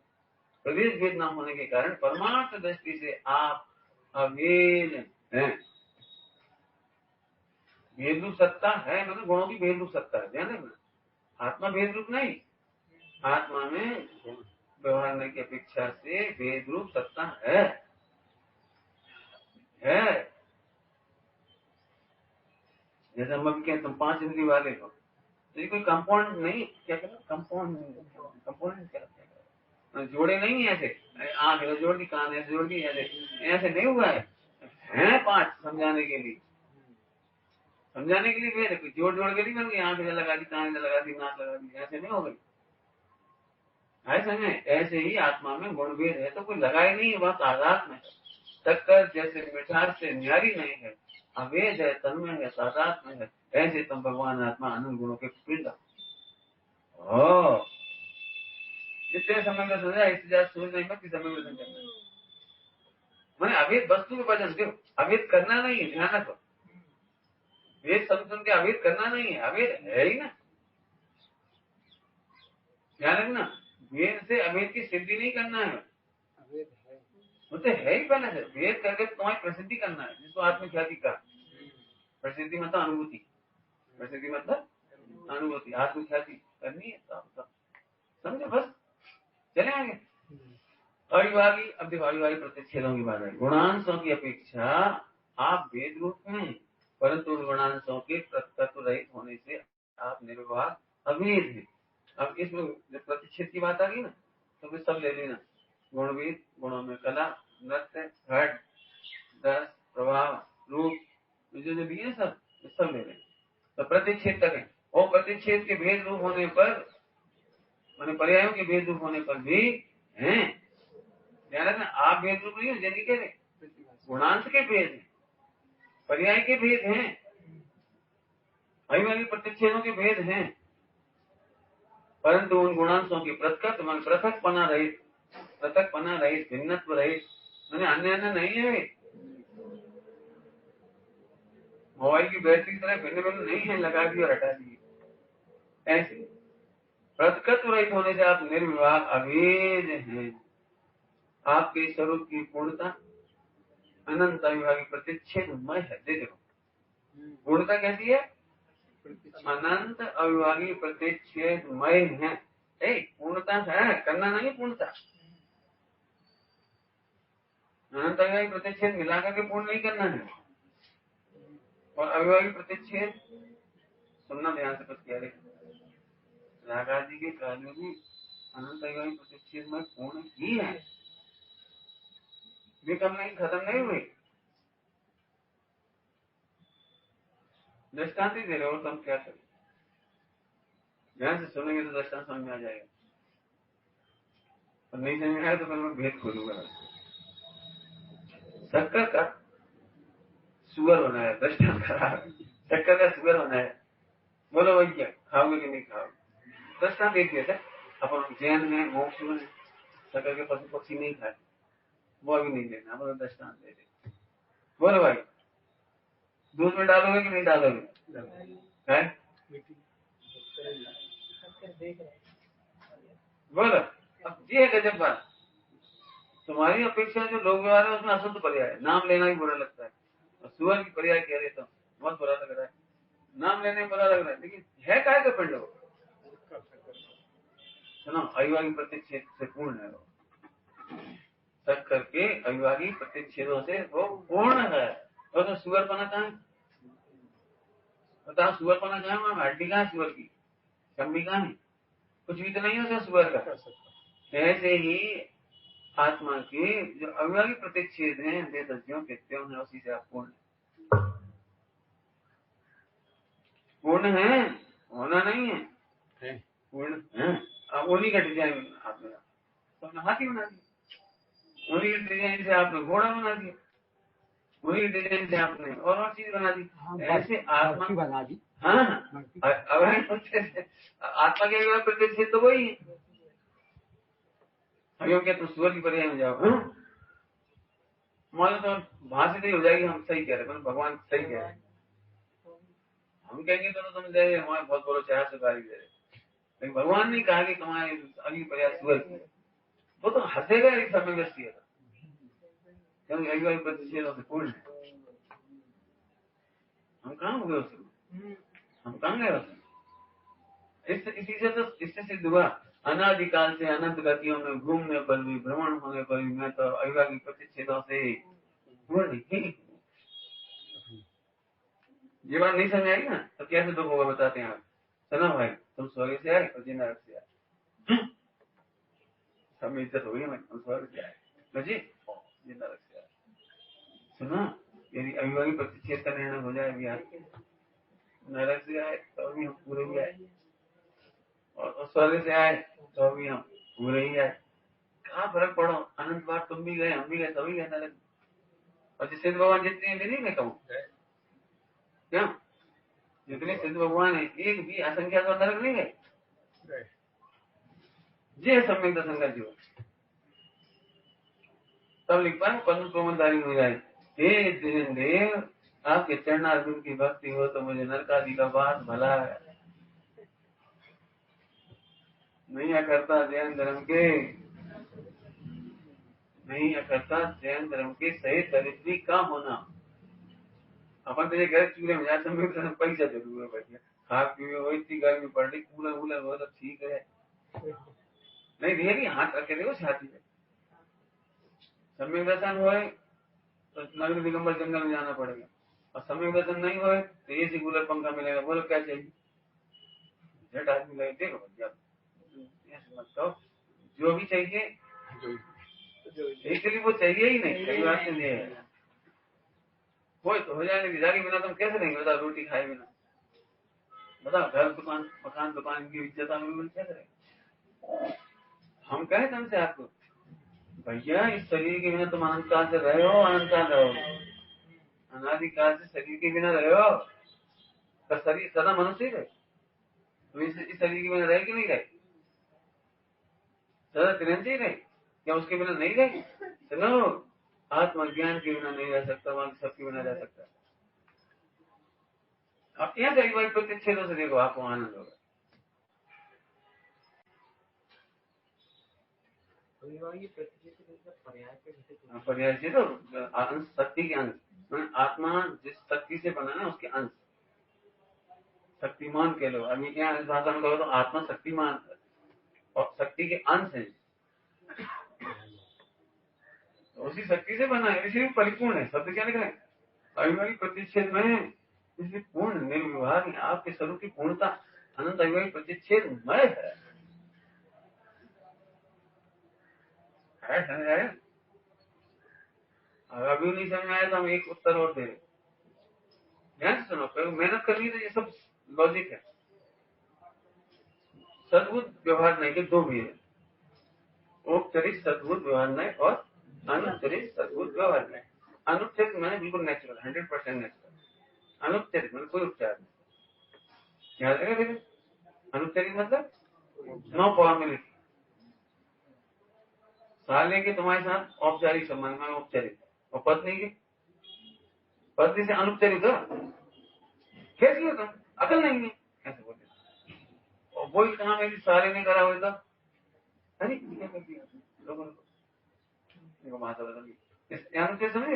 प्रदेश भेद न होने के कारण परमार्थ दृष्टि से आप अभेद हैं। भेद रूप सत्ता है, मतलब गुणों की भेद रूप सत्ता है, ध्यान रखना। आत्मा भेद रूप नहीं, आत्मा में व्यवहार नहीं की अपेक्षा से भेद रूप सत्ता है। जैसे हम कहते हैं 5 इंद्रिय वाले को, तो ये कोई कंपाउंड नहीं, क्या कहते हैं कंपाउंड क्या जोड़े नहीं ऐसे, आंख ऐसे जोड़ दी, कान ऐसे जोड़ दी, ऐसे नहीं हुआ है 5 समझाने के लिए भेद जोड़ जोड़ के नहीं बन गई, आंख लगा दी, कान लगा दी, नाक लगा दी, ऐसे नहीं हो गई। ऐसे में ऐसे ही आत्मा में गुण भेद है तो कोई लगाए नहीं है, वह तादात में टक्कर जैसे मिठास से न्यारी नहीं है, अवेद है, तन्मय है, तादात में है, ऐसे तुम भगवान आत्मा अनंत गुणों के पिंड। जितने समय में समझा इससे ज्यादा सोच नहीं मत समय में करना। मैंने अवेद वस्तु के वजन दो, अवेद करना नहीं है, ध्यान रखो। वेद सब सुन के अवेद करना नहीं है, अवेद है ही ना, ध्यान रखना। वेद से अवेद की सिद्धि नहीं करना है, वो तो है ही पहले से। वेद करके तुम्हारी प्रसिद्धि करना है, जिसको आत्मख्याति का प्रसिद्धि मतलब अनुभूति, प्रसिद्धि मतलब अनुभूति, आत्मख्याति करनी है तो समझो बस। चले आगे अविभागी। अब देखो अविभागी प्रतिच्छेदों की बात है। गुणांशों की अपेक्षा आप भेद रूप में, परंतु गुणांशों के तत्व रहित होने से आप निर्वाह अभेद है। अब इसमें प्रतिच्छेद की बात आ गई ना, तो फिर सब ले लेना। गुणभेद, गुणों में कला, नृत्य, घट, रस, प्रभाव, रूप, जो जो दिए सब ले लेना। तो प्रतिच्छेद तक है, और प्रतिच्छेद के भेद रूप होने पर, माने पर्यायों के भेद रूप होने पर भी हैं, ध्यान रखना। आप भेद रूप नहीं हो, जैसे कह रहे गुणांश के भेद हैं, पर्याय के भेद हैं, अविभागी प्रतिच्छेदों के भेद हैं, परंतु उन गुणांशों की पृथक पना रहित, भिन्नत्व रहित, मैंने अन्य नहीं है। मोबाइल की बैटरी की तरह भिन्न भिन्न नहीं है, लगा दी और हटा दी, ऐसे पृथकत्व रहित होने से आप निर्विभाग अभेद हैं। आपके स्वरूप की पूर्णता अनंत अविभागी प्रतिच्छेदमय है। देखो पूर्णता कैसी है? अनंत अविभागी प्रतिच्छेदमय है। पूर्णता है, करना नहीं पूर्णता। अनंत अविभागी प्रतिच्छेद मिलाकर के पूर्ण नहीं करना है। और अविभागी प्रतिच्छेद सुनना ध्यान से, कुछ कह रहे रागा जी के कार्यों में अनंत अविभागी प्रतिच्छेद में पूर्ण ही है, वे कम नहीं, खत्म नहीं हुए। दृष्टांत दे रहे हो, तुम क्या करें? ध्यान से सुनेंगे तो दृष्टांत समझ में आ जाएगा, और नहीं समझ में आया तो फिर मैं भेद खोलूंगा। शक्कर का सुअर बनाया, दृष्टांत करा, शक्कर का सुअर बनाया, बोलो भाई क्या खाओगे कि नहीं खाओगे? दृष्टांत देख दिया था। अपन जैन में मोक्ष में सकल के पशु पक्षी नहीं खाए, वो अभी नहीं लेना, बोलो दृष्टांत दे दे। बोलो भाई दूध में डालोगे कि नहीं डालोगे? है बोलो। अब ये है गजब बात। तुम्हारी अपेक्षा जो लोग व्यवहार है उसमें अशुद्ध पर्याय है, नाम लेना ही बुरा लगता है। और सुअर की पर्याय कह रहे तो बहुत बुरा लग रहा है, नाम लेने में बुरा लग रहा है, लेकिन है काय का पिंड हो? सुनो, अविवाही प्रतिच्छेद से पूर्ण है वो, तक करके अविवाही प्रतिच्छेदों से वो पूर्ण है। और तो सुअर पना कहाँ है? बताओ सुअर पना कहाँ है? वहां हड्डी कहाँ है सुअर की? चमड़ी कहाँ है? कुछ भी तो नहीं होता सुअर का। ऐसे ही आत्मा के जो अविवाही प्रतिच्छेद हैं वेदज्ञों कृत्यों है, उसी से आप पूर्ण है, होना नहीं है, पूर्ण है। अब उन्हीं का डिजाइन आपने तो हाथी बना दिया, उन्हीं के डिजाइन से आपने घोड़ा बना दिया, उन्हीं के डिजाइन से आपने और चीज बना दी। ऐसे आत्मा बना दी। हाँ आत्मा के अविवाही प्रतिच्छेद तो वही है। अभी हम क्या तुम सुअर की पर्याय में जाओ? मान तो भाषा हो जाएगी, हम सही कह रहे हैं, भगवान सही कह रहे हैं। हम कहेंगे तो तुम दे रहे हमारे बहुत बड़ो चाह से गाली दे रहे, लेकिन भगवान ने कहा कि तुम्हारे अगली प्रयास सुअर की, वो तो हंसेगा एक समय व्यस्ती है, क्योंकि अगली प्रतिशत से पूर्ण है। हम कहाँ हो गए उसमें, हम कहाँ गए उसमें? इसी से तो इससे सिद्ध हुआ अनादिकाल से अनंत गतियों में घूमने पर भी भ्रमण होने पर भी मैं तो अविवाही प्रतिच्छेदों से पूर्ण ही। ये बात नहीं समझ आई ना तो कैसे दुख होगा बताते हैं आप। सुनो भाई, तुम स्वर्ग से आए और जी नरक से आए, सब इज्जत हो गई हमारी, हम स्वर्ग से आए जी जी नरक से आए। सुनो, यदि अविवाही प्रतिच्छेद का निर्णय हो जाए भी नरक से आए तो भी हम पूरे ही आए, और स्वर्ग से आए तो भी हम पूरे ही आए। कहाँ फर्क पड़ो, अनंत बार तुम भी गए हम भी गए सभी गए नरक। और जिस सिद्ध भगवान जितने भी नहीं मैं कहूँ क्या, जितने सिद्ध भगवान है एक भी असंख्या तो नरक नहीं गए। ये सम्यक दर्शन का जीवन तब लिख पाए पद्म कोमलधारी हो जाए। हे देव आपके चरणार्जुन की भक्ति हो तो मुझे नरकादि का बात भला है नहीं करता जैन धर्म के, नहीं करता जैन धर्म के सही दरिद्री का होना। अपन तेरे घर चूल्हे में जाते हैं पैसा जरूर है भैया, खा पीवे वो इतनी गर्मी पड़ रही, कूलर वूलर वो सब ठीक है, नहीं रियली हाथ रखे देखो छाती पे। सम्यक दर्शन हुए तो नगर दिगंबर जंगल में जाना पड़ेगा, और सम्यक दर्शन नहीं हुए तो एसी कूलर पंखा मिलेगा। बोलो क्या चाहिए? झट आदमी लगे देखो भैया मत कहो, जो भी चाहिए इसलिए वो चाहिए ही नहीं, कई बात नहीं है। कोई तो हो जाएगा जाके बिना तुम कैसे रहेंगे बताओ, रोटी खाए बिना बताओ, घर दुकान मकान दुकान की इज्जत कैसे रहेंगे? हम कहे तुमसे आपको भैया इस शरीर के बिना तुम अनंत काल से रहे हो, अनंत काल रहोगे, अनादिकाल से शरीर के बिना रहे हो, तो शरीर सदा मनुष्य रहे, तुम इस शरीर के बिना रहे कि नहीं रहे? सदा चिरंजीव रहे, क्या उसके बिना नहीं रहे? चलो आत्मज्ञान के बिना नहीं रह सकता, वहां सबके बिना रह सकता है। आप यहाँ कई बार प्रतिच्छेदों से देखो, आपको आनंद होगा। पर्याय से तो अंश शक्ति के अंश, आत्मा जिस शक्ति से बना है उसके अंश, शक्तिमान कह लो। अभी क्या इस भाषा में कहो तो आत्मा शक्तिमान और शक्ति के अंश है, तो उसी शक्ति से बना है, इसलिए परिपूर्ण है। शब्द क्या लिख रहे हैं? अविवाही प्रतिच्छेद में इसलिए पूर्ण निर्विवाह है, आपके स्वरूप की पूर्णता अनंत अविवाही प्रतिच्छेद मय है। समझ आया? अगर अभी नहीं समझ आया तो हम एक उत्तर और दे रहे, ध्यान से सुनो, मेहनत करनी तो ये सब लॉजिक है। सद्बुद्ध व्यवहार नहीं के दो भी है, औपचारिक सद्बुद्ध व्यवहार नहीं और अनुच्चरित सद्बुद्ध व्यवहार नहीं। अनुच्चरित मैंने बिल्कुल नेचुरल 100% नेचुरल, अनुच्चरित मैंने कोई उपचार नहीं। याद रखें बेटे, अनुपचारिक मतलब नो फॉर्मेलिटी। साले के तुम्हारे साथ औपचारिक संबंध में औपचारिक, और पत्नी से अनुपचारिक हो, कैसी हो तुम, अकल नहीं है, ऐसे बोलते। और वही काम यदि साले ने करा हुआ था, अरे क्या कर दिया लोगों को, माता बदल गई। अनुच्छेद समझे,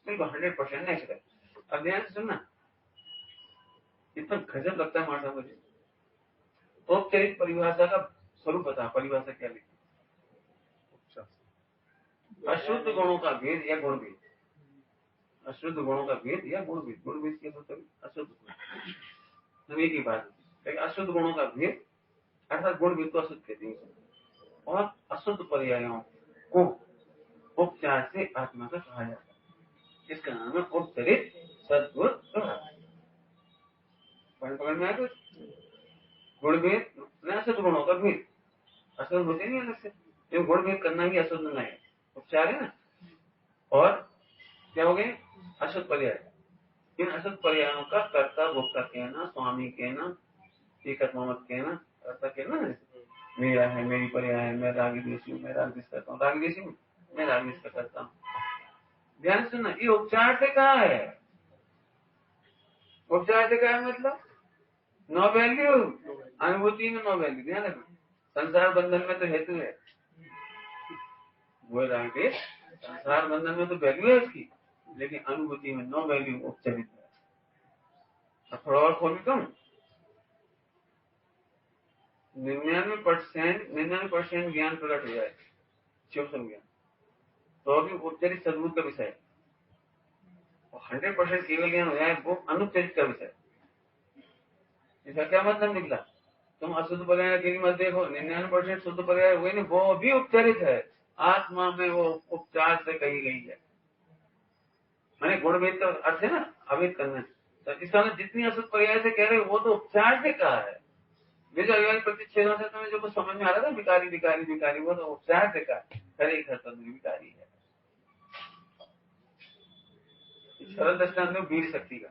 बिल्कुल 100% नहीं है। अब ध्यान से सुनना, इतना गजब लगता है माता मुझे। औपचारिक परिभाषा का स्वरूप बता, परिभाषा क्या लिखी? अशुद्ध गुणों का भेद या गुण भेद, अशुद्ध गुणों का भेद या गुण भेद, गुण भेद के मतलब अशुद्ध गुण, एक ही बात है। अशुद्ध गुणों का भेद अर्थात गुण भेद को अशुद्ध कहते हैं, और अशुद्ध पर्यायों को उपचार से आत्मा का कहा जाता है। इसका नाम है उपचरित सद्गुण व्यवहार। पकड़ में आया कुछ? गुण भेद अशुद्ध गुणों का भेद, अशुद्ध होते नहीं अलग से, गुण भेद करना ही अशुद्ध नहीं है, उपचार है ना। और क्या हो गए? अशुद्ध पर्याय। इन अशुद्ध पर्यायों का कर्ता भोक्ता कहना, स्वामी कहना, एकत्वमत कहना, कर्ता कहना, मेरा है, मेरी पर्याय है, मैं राग देशी हूँ, मैं राग देश करता हूँ, राग देशी हूँ, मैं राग देश करता हूँ। ध्यान सुनना, ये उपचार से कहा है, उपचार से कहा है मतलब नो वैल्यू, अनुभूति में नो वैल्यू। ध्यान रखना, संसार बंधन में तो हेतु है वो राग देश, संसार बंधन में तो वैल्यू है उसकी, लेकिन अनुभूति में नो वैल्यू, उपचरित है। अब थोड़ा और खोल देता हूँ। 99% ज्ञान प्रकट हो जाए, शिव ज्ञान, तो अभी उपचरित सद्बुद्ध का विषय है। 100% केवल ज्ञान हो जाए, वो अनुपचरित का विषय। इसका क्या मतलब निकला? तुम अशुद्ध पर्याय के मत देखो, 99% शुद्ध पर्याय हुए नहीं, वो भी उपचरित है, आत्मा में वो उपचार से कही गई है। मैंने गुण भेद का अर्थ है ना, अभेद करना। तो इसका जितनी अशुद्ध पर्याय से कह रहे वो तो उपचार से कहा है। जो अभिवादी प्रतिच्छेदों से तुम्हें जो कुछ समझ में आ रहा था, विकारी विकारी विकारी, वो तो उपचार से कहा, खरेखर विकारी है। सरल दृष्टांत में वीर शक्ति का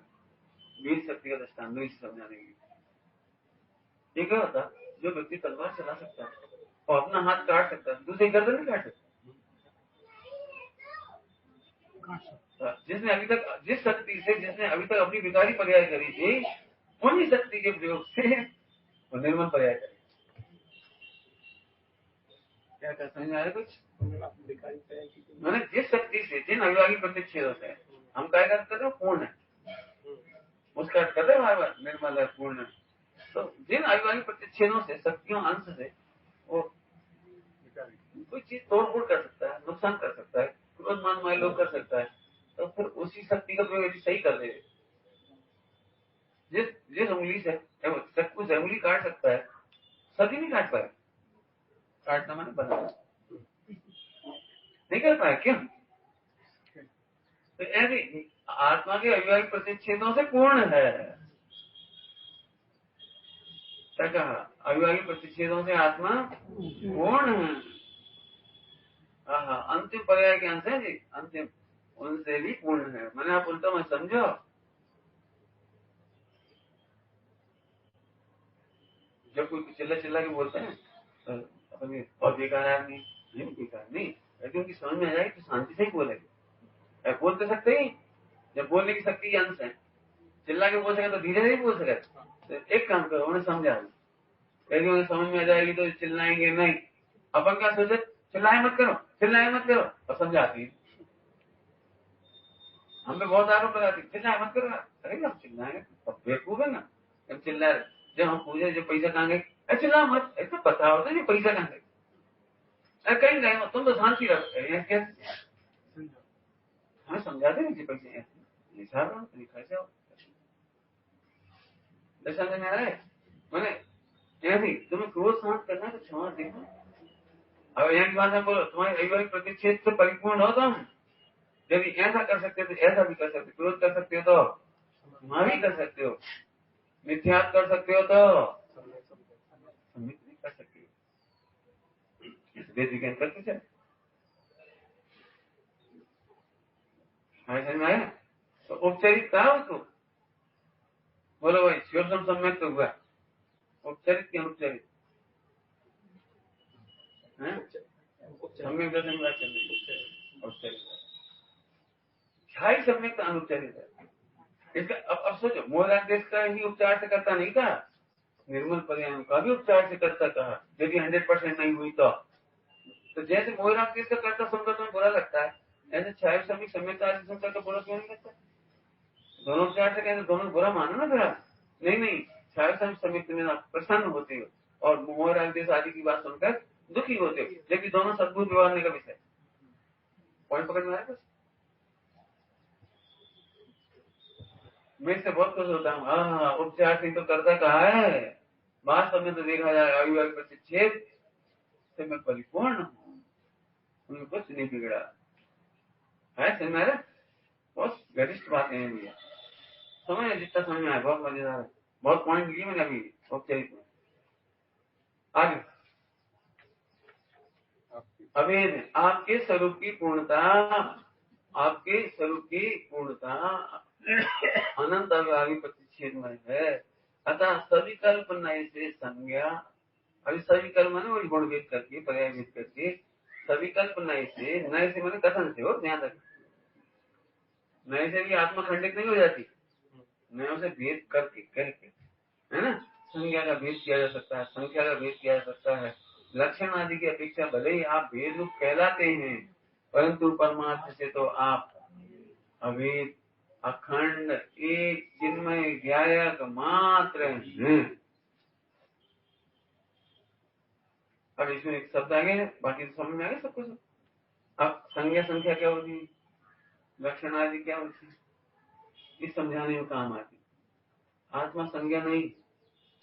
दृष्टांत में इसे समझाने के लिए, ये क्या होता, जो व्यक्ति तलवार चला सकता है और अपना हाथ काट सकता है, दूसरे गर्दन नहीं काट सकता। जिसने अभी तक, जिस शक्ति से जिसने अभी तक अपनी विकारी पर्याय करी थी, उन्हीं शक्ति के प्रयोग से वो निर्मल पर्याय करी। क्या कर समझ में आ रहा कुछ? मैंने जिस शक्ति से, जिन अविभागी प्रतिच्छेदों से हम क्या करते थे, पूर्ण है, उसका अर्थ करते बार बार निर्मल है, पूर्ण है। तो जिन अविभागी प्रतिच्छेदों से, शक्तियों अंश से वो कोई चीज तोड़ फोड़ कर सकता है, नुकसान कर सकता है, क्रोध मान माय लोग कर सकता है, तो फिर उसी शक्ति का प्रयोग यदि सही कर दे, जिस उंगली से चक्कू से उंगली काट सकता है, सभी नहीं काट पाए, काटना मैंने बना नहीं कर पाया, क्यों? तो ऐसे आत्मा के अविभाज्य प्रतिच्छेदों से पूर्ण है। क्या कहा? अविभाज्य प्रतिच्छेदों से आत्मा पूर्ण है। अंतिम पर्याय के अंश है जी, अंतिम उनसे भी पूर्ण है। मैंने आप उल्टा मैं समझो, जब कोई चिल्ला चिल्ला के बोलते हैं तो अपनी और बेकार आदमी, ये बेकार नहीं, यदि उनकी समझ में आ जाए तो शांति से ही बोलेंगे। बोल तो सकते ही, जब बोलने की शक्ति अंश है, चिल्ला के बोल सके तो धीरे धीरे बोल सके। तो एक काम करो, उन्हें समझा, यदि उन्हें समझ में आ जाएगी तो चिल्लाएंगे नहीं। अपन क्या सोचे, चिल्लाए मत करो, चिल्लाए मत करो, और समझाती हम पे बहुत आरोप लगाती, चिल्लाए मत करो। अरे हम चिल्लाएंगे अब बेवकूफ है ना, जब चिल्लाए, जब हम पूछे जो पैसा कहाँ गए, चिल्ला मत, ऐसा पता होता है पैसा कहाँ गए, अरे कहीं गए, तुम तो शांति रखो, हमें समझाते नहीं पैसे हिसाब कैसे हो, समझ में आ रहा है? मैंने ऐसी तुम्हें क्रोध शांत करना है तो क्षमा देखो। अब यहाँ की बात है, बोलो तुम्हारे रविवार प्रतिच्छेद से परिपूर्ण हो तुम, यदि ऐसा कर सकते हो तो ऐसा भी कर सकते हो, क्रोध कर सकते हो तो क्षमा भी कर सकते हो, मिथ्यात कर सकते हो तो सम्मित भी कर सकते हो, इसलिए विज्ञान करते चले। समझ में आया? तो औपचारिक कहा उसको, बोलो भाई शिवम सम्यक तो हुआ, उपचरित के अनुपचरित है, सम्यक दर्शन वाक्य नहीं उपचरित है, ध्याय सम्यक का अनुपचरित है। इसका अब सोचो, मोहरादेश का ही उपचार से करता नहीं कहा, निर्मल पर्यायों का भी उपचार से करता कहा, यदि 100% नहीं हुई तो जैसे मोहरादेश का करता सुनकर तुम्हें बुरा लगता है, ऐसे छाया सभी सम्यकता आदि सुनकर तो बुरा क्यों नहीं लगता? दोनों उपचार से कहते दोनों बुरा मानो ना फिर नहीं, छाया सभी सम्यक्त में आप प्रसन्न होते हो और मोहरादेश आदि की बात सुनकर दुखी होते हो, लेकिन दोनों सद्बुद्ध व्यवहार का विषय। पॉइंट पकड़ में आया? मैं इससे बहुत खुश होता हूँ। हाँ, उपचार से तो करता कहा है, वास्तव में तो देखा जाए आयु प्रतिच्छेद से मैं परिपूर्ण हूँ, उनमें कुछ नहीं बिगड़ा है। समझ में बहुत गरिष्ठ बातें हैं भैया, समझ जितना समझ में आया बहुत मजेदार है, बहुत पॉइंट लिए मैंने अभी औपचारिक में। आगे अभेद, आपके स्वरूप की पूर्णता, आपके स्वरूप की पूर्णता अनंत अव्यवहारिक प्रतिच्छेदमय है। अतः सभी कल्प नए से संज्ञा, अभी सभी कल्प माने वही गुण भेद करके पर्याय भेद करके, सभी कल्प नए से माने कथन से हो, ध्यान रखें, नए से भी आत्मा खंडित नहीं हो जाती, नयों से भेद करके है ना, संज्ञा का भेद किया जा सकता है, संख्या का भेद किया जा सकता है, लक्षण आदि की अपेक्षा भले ही आप भेद रूप कहलाते हैं, परंतु परमार्थ से तो आप अभेद अखंड एक चिन्मय ज्ञायक मात्र हैं। अब इसमें एक शब्द आगे है, बाकी तो समझ में आ गया सब कुछ। अब संख्या क्या होती है, लक्षण आदि क्या होती है, इस समझाने में काम आती। आत्मा संज्ञा नहीं,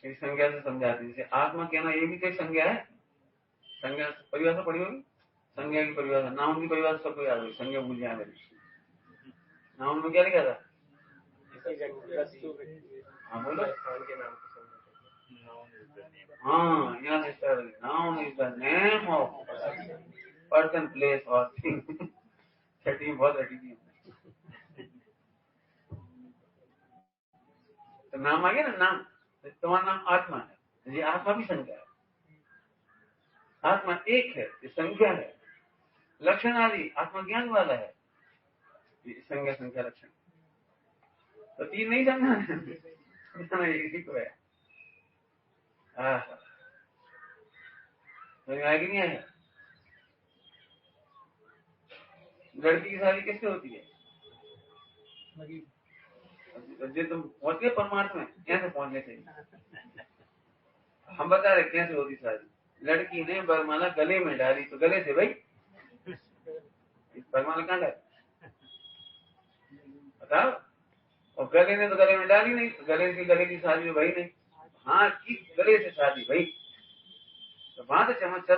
एक संज्ञा से समझाती। जैसे आत्मा कहना ये भी कोई संज्ञा है, संज्ञा परिभाषा पढ़ी होगी, संज्ञा की परिभाषा, नाउन की परिभाषा सबको याद होगी, संज्ञा भूल जाए। नाउन में क्या लिखा था? हाँ बोलो। हाँ, यहाँ से start, noun is the name of person, place और थिंग। छठी बहुत रटी थी। तो नाम आ गया ना, नाम, तुम्हारा नाम आत्मा है, ये आत्मा भी संख्या है, आत्मा एक है, ये संख्या है। लक्षण आदि आत्मा ज्ञान वाला है, ये संज्ञा संख्या लक्षण, तो तीन नहीं समझना इसी को है। समझ आया कि नहीं आया? लड़की की शादी कैसे होती है? जो तुम पहुंच गए परमार्थ में, कैसे पहुंचने चाहिए हम बता रहे कैसे होती शादी। लड़की ने बरमाला गले में डाली, तो गले से भाई बरमाला कहाँ डाली बताओ, और गले ने तो गले में डाली नहीं, तो गले की शादी में भाई नहीं, हाथ की गले से शादी भाई, तो वहां से चमक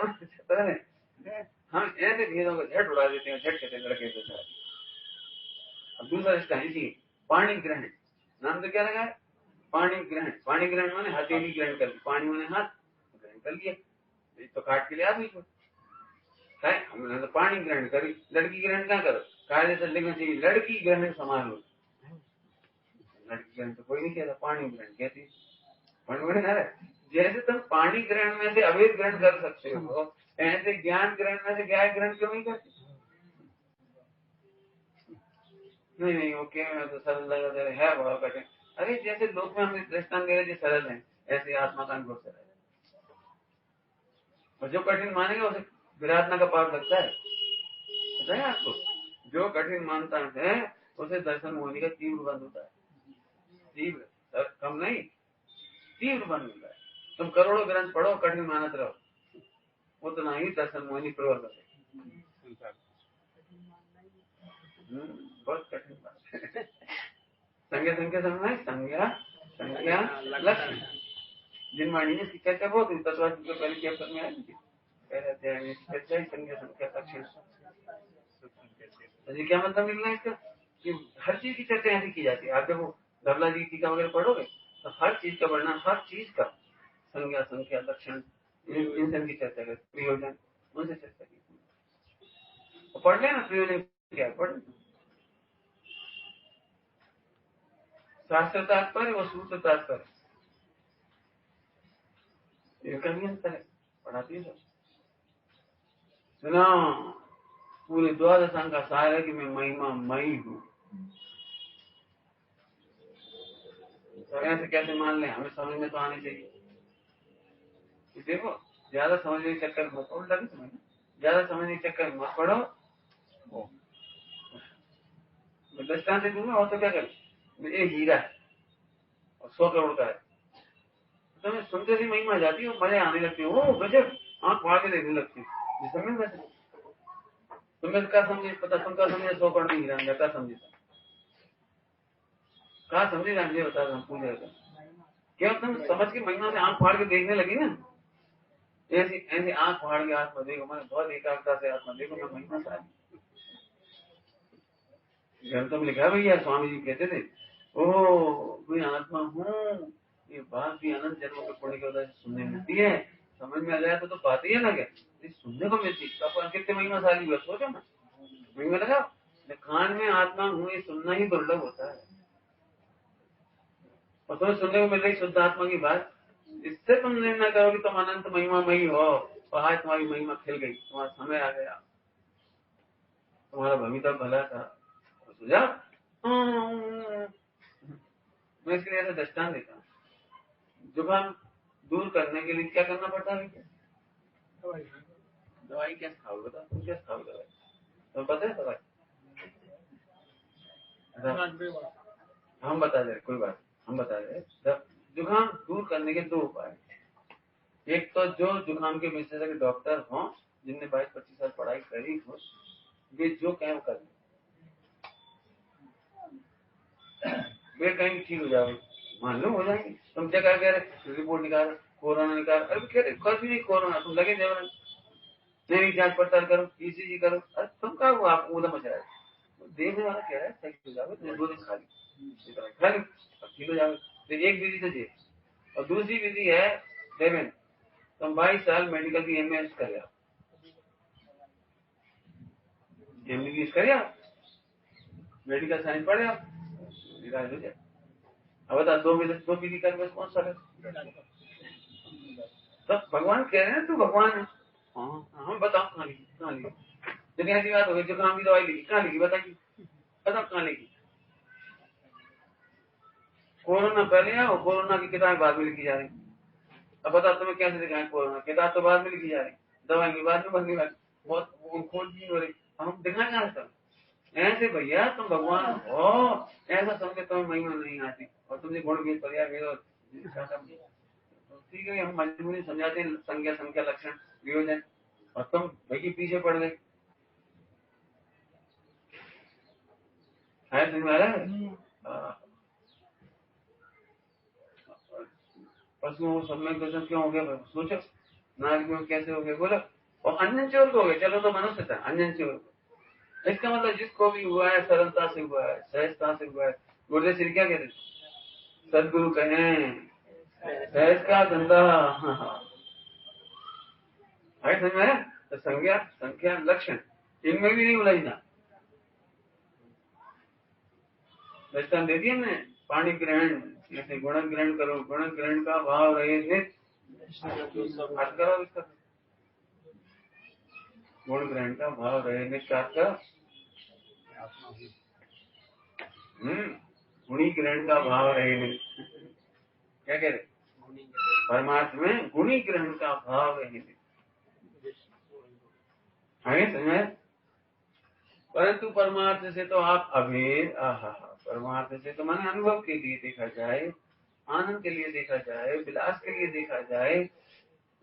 है। हम ऐसे भेदों को झट उड़ा देते हैं, झट कहते हैं लड़के से शादी। अब दूसरा रिश्ता है जी, पाणी ग्रहण, नाम तो क्या लगा है, पाणी ग्रहण। पाणी ग्रहण माने हथेली ग्रहण कर ली, पानी माने हाथ ग्रहण कर लिया, तो काट के लिए आदमी को हमने तो पानी ग्रहण करी, लड़की ग्रहण क्या करो, कार्य से लिखना चाहिए लड़की ग्रहण समान हो। लड़की ग्रहण तो कोई नहीं कहता, पानी ग्रहण कहती। जैसे तुम पानी ग्रहण में से अवैध ग्रहण कर सकते हो, ऐसे ज्ञान ग्रहण में से ज्ञान ग्रहण क्यों नहीं करते? नहीं ओके, मैं तो सरल लगा दे रहे है बहुत कठिन। अरे जैसे लोग में हम दृष्टांत दे रहे जो सरल है, ऐसे आत्मा का अनुभव सरल है, और जो कठिन मानेगा उसे विराधना का पाप लगता है, पता है आपको? जो कठिन मानता है उसे दर्शन होने का तीव्र बंद होता है, तीव्र कम नहीं, तीव्र बंद होता है। तुम करोड़ों ग्रंथ पढ़ो, कठिन मानत रहो, उतना ही दर्शन मोहिनी प्रवर्त है। बहुत कठिन बात है। संज्ञा समझना, संज्ञा लक्षण, जिन वाणी में शिक्षा क्या बहुत तत्वार्थ को पहले चैप्टर में आया, पहले अध्याय में चर्चा संज्ञा संख्या लक्षण। तो क्या मतलब निकला इसका, कि हर चीज की चर्चा ऐसी की जाती है। आप जब वो धवला जी टीका वगैरह पढ़ोगे तो हर चीज का वर्णन, हर चीज का संज्ञा संख्या लक्षण, इन सब की चर्चा कर, प्रयोजन उनसे चर्चा की। पढ़ लेना प्रयोजन क्या है, पढ़ शास्त्र तात्पर्य व सूत्र तात्पर्य। इसका भी अंतर है, पढ़ाती है सब। सुना पूरे द्वादशांग का सार है कि मैं महिमा मई हूँ। तो ऐसे कैसे मान लें, हमें समझ में तो आनी चाहिए। देखो ज्यादा समझने के चक्कर मत, उल्टा भी समझना, ज्यादा समझने के चक्कर मत पड़ो। दृष्टांत दूंगा और तो क्या करें, एक हीरा है और 100 करोड़ का है, तो मैं सुनते ही महिमा जाती है, मजे आने लगती है, ओ गजब, आंख फाड़ के देखने लगती है। समझ में तुम्हें क्या समझे, पता तुम क्या समझे 100 करोड़ की हीरा में क्या समझे, क्या समझे मुझे बता रहा हूँ, पूछ रहे क्यों तुम समझ के महिमा से आंख फाड़ के देखने लगी ना, ऐसी ऐसी आंख फाड़ के आत्मा देखो, मैंने बहुत एकाग्रता से आत्मा देखो, मैं महिमा से ग्रंथों में लिखा भैया, स्वामी जी कहते थे, ओ मैं आत्मा हूँ, ये बात भी अनंत जन्मों के पुण्य की वजह से सुनने मिलती है, समझ में आ जाए तो बात ही है ना, क्या सुनने को मिलती है, तो कितने महिमाशाली हुआ, सोचो ना, महिमा लगा कान में आत्मा हूँ, ये सुनना ही दुर्लभ होता है, और तुम्हें सुनने को मिल रही शुद्ध आत्मा की बात, इससे तुम निर्णय करो कि तुम अनंत महिमामयी हो, और आज तुम्हारी महिमा खिल गई, तुम्हारा समय आ गया, तुम्हारा भविष्य भला था, सुझा मैं इसके लिए ऐसा दृष्टांत देता हूँ, जुकाम दूर करने के लिए क्या करना पड़ता है, दवाई क्या खाओगे, बता तुम क्या खाओगे दवाई, तुम्हें पता है दवाई, हम बता दे, कोई बात हम बता दे, जुकाम दूर करने के 2 उपाय, एक तो जो जुकाम के विशेषज्ञ डॉक्टर हों, जिनने 22-25 साल पढ़ाई करी हो, वे जो कहें वो कर लें, वे कहीं ठीक हो जाओगे, मान लो हो जाएंगे, तुम क्या कह रहे रिपोर्ट निकाल, कोरोना निकाल, अरे कह रहे कुछ भी नहीं कोरोना, तुम लगे जब नहीं जांच पड़ताल करो, ईसीजी करो, अरे तुम क्या हुआ, आपको उधर मचा है, देखने वाला कह रहा है सही हो जाओगे, तुम 2 दिन खा ली ठीक हो जाओगे, तो एक विधि तो ये, और दूसरी विधि है देवेन, तुम 22 साल मेडिकल की एमएस कर रहे, एमबीबीएस करे, मेडिकल साइंस पढ़े, इलाज हो जाए। अब बता 2 विधि कर बस कौन सा है, तो भगवान कह रहे हैं तू भगवान है, हम बताओ कहाँ लिखी, जब ऐसी बात हो गई, जुकाम की दवाई लिखी, कहाँ लिखी बताइए, बताओ कहाँ लिखी, कोरोना पहले है और कोरोना की किताब बाद में लिखी जा रही, अब बता तुम्हें कैसे दिखाएं, कोरोना किताब तो बाद में लिखी जा रही, दवाई की बाद में बनने वाली, बहुत खोज हो रही, हम दिखाएं कहाँ से, ऐसे भैया तुम भगवान हो, ऐसा समझे तुम्हें महिमा नहीं आती, और तुमने गुण भी पर्याय ठीक है, हम मजबूरी समझाते हैं, संख्या लक्षण वियोजन, और तुम भाई पीछे पड़ गए, है समझ में आ रहा है, पशुओं सब में क्वेश्चन क्यों हो गया, सोचो नाग में कैसे हो गए, बोलो, और अंजन चोर को हो गए, चलो तो मनुष्य था, अंजन चोर, इसका मतलब जिसको भी हुआ है सरलता से हुआ है, सहजता से हुआ है, गुरुदेव श्री क्या कहते, सदगुरु कहें सहज का धंधा, है समझ में, तो संख्या लक्षण इनमें भी नहीं उलझना, दृष्टांत दे दिया हमने, पानी ग्रहण, जैसे गुण ग्रहण करो, गुण ग्रहण का भाव रहे नित्य, अर्थ करो इसका, गुण ग्रहण का भाव रहे नित्य अर्थ का, गुणी ग्रहण का भाव रहे नित्य, क्या कह रहे, परमार्थ में गुणी ग्रहण का भाव रहे नित्य, आगे समझ, परंतु परमार्थ से तो आप अभेद, परमार्थ से तो माने अनुभव के लिए देखा जाए, आनंद के लिए देखा जाए, विलास के लिए देखा जाए,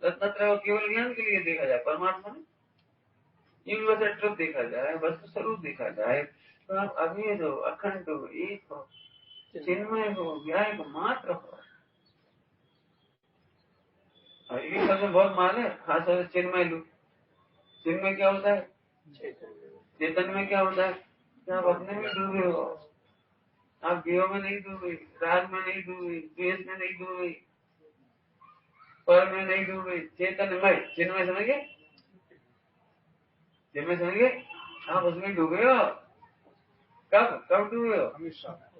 रत्नत्रय केवल ज्ञान के लिए देखा जाए, परमार्थ माने यूनिवर्सल ट्रुथ देखा जाए, वस्तु स्वरूप देखा जाए, तो आप अभेद हो, अखंड हो, एक हो, चिन्मय हो, व्यापक मात्र हो, और ये सब में बहुत मान है, खास तौर से चिन्मय लू, चिन्मय क्या होता है, चेतन में क्या होता है, क्या आप अपने में डूबे हो, आप देव में नहीं डूबे, राग में नहीं डूबे, द्वेष में नहीं डूबे, पर में नहीं डूबे, चेतनमय, चिन्मय समझिए, चिन्मय समझिए, आप उसमें डूबे हो, कब डूबे हो,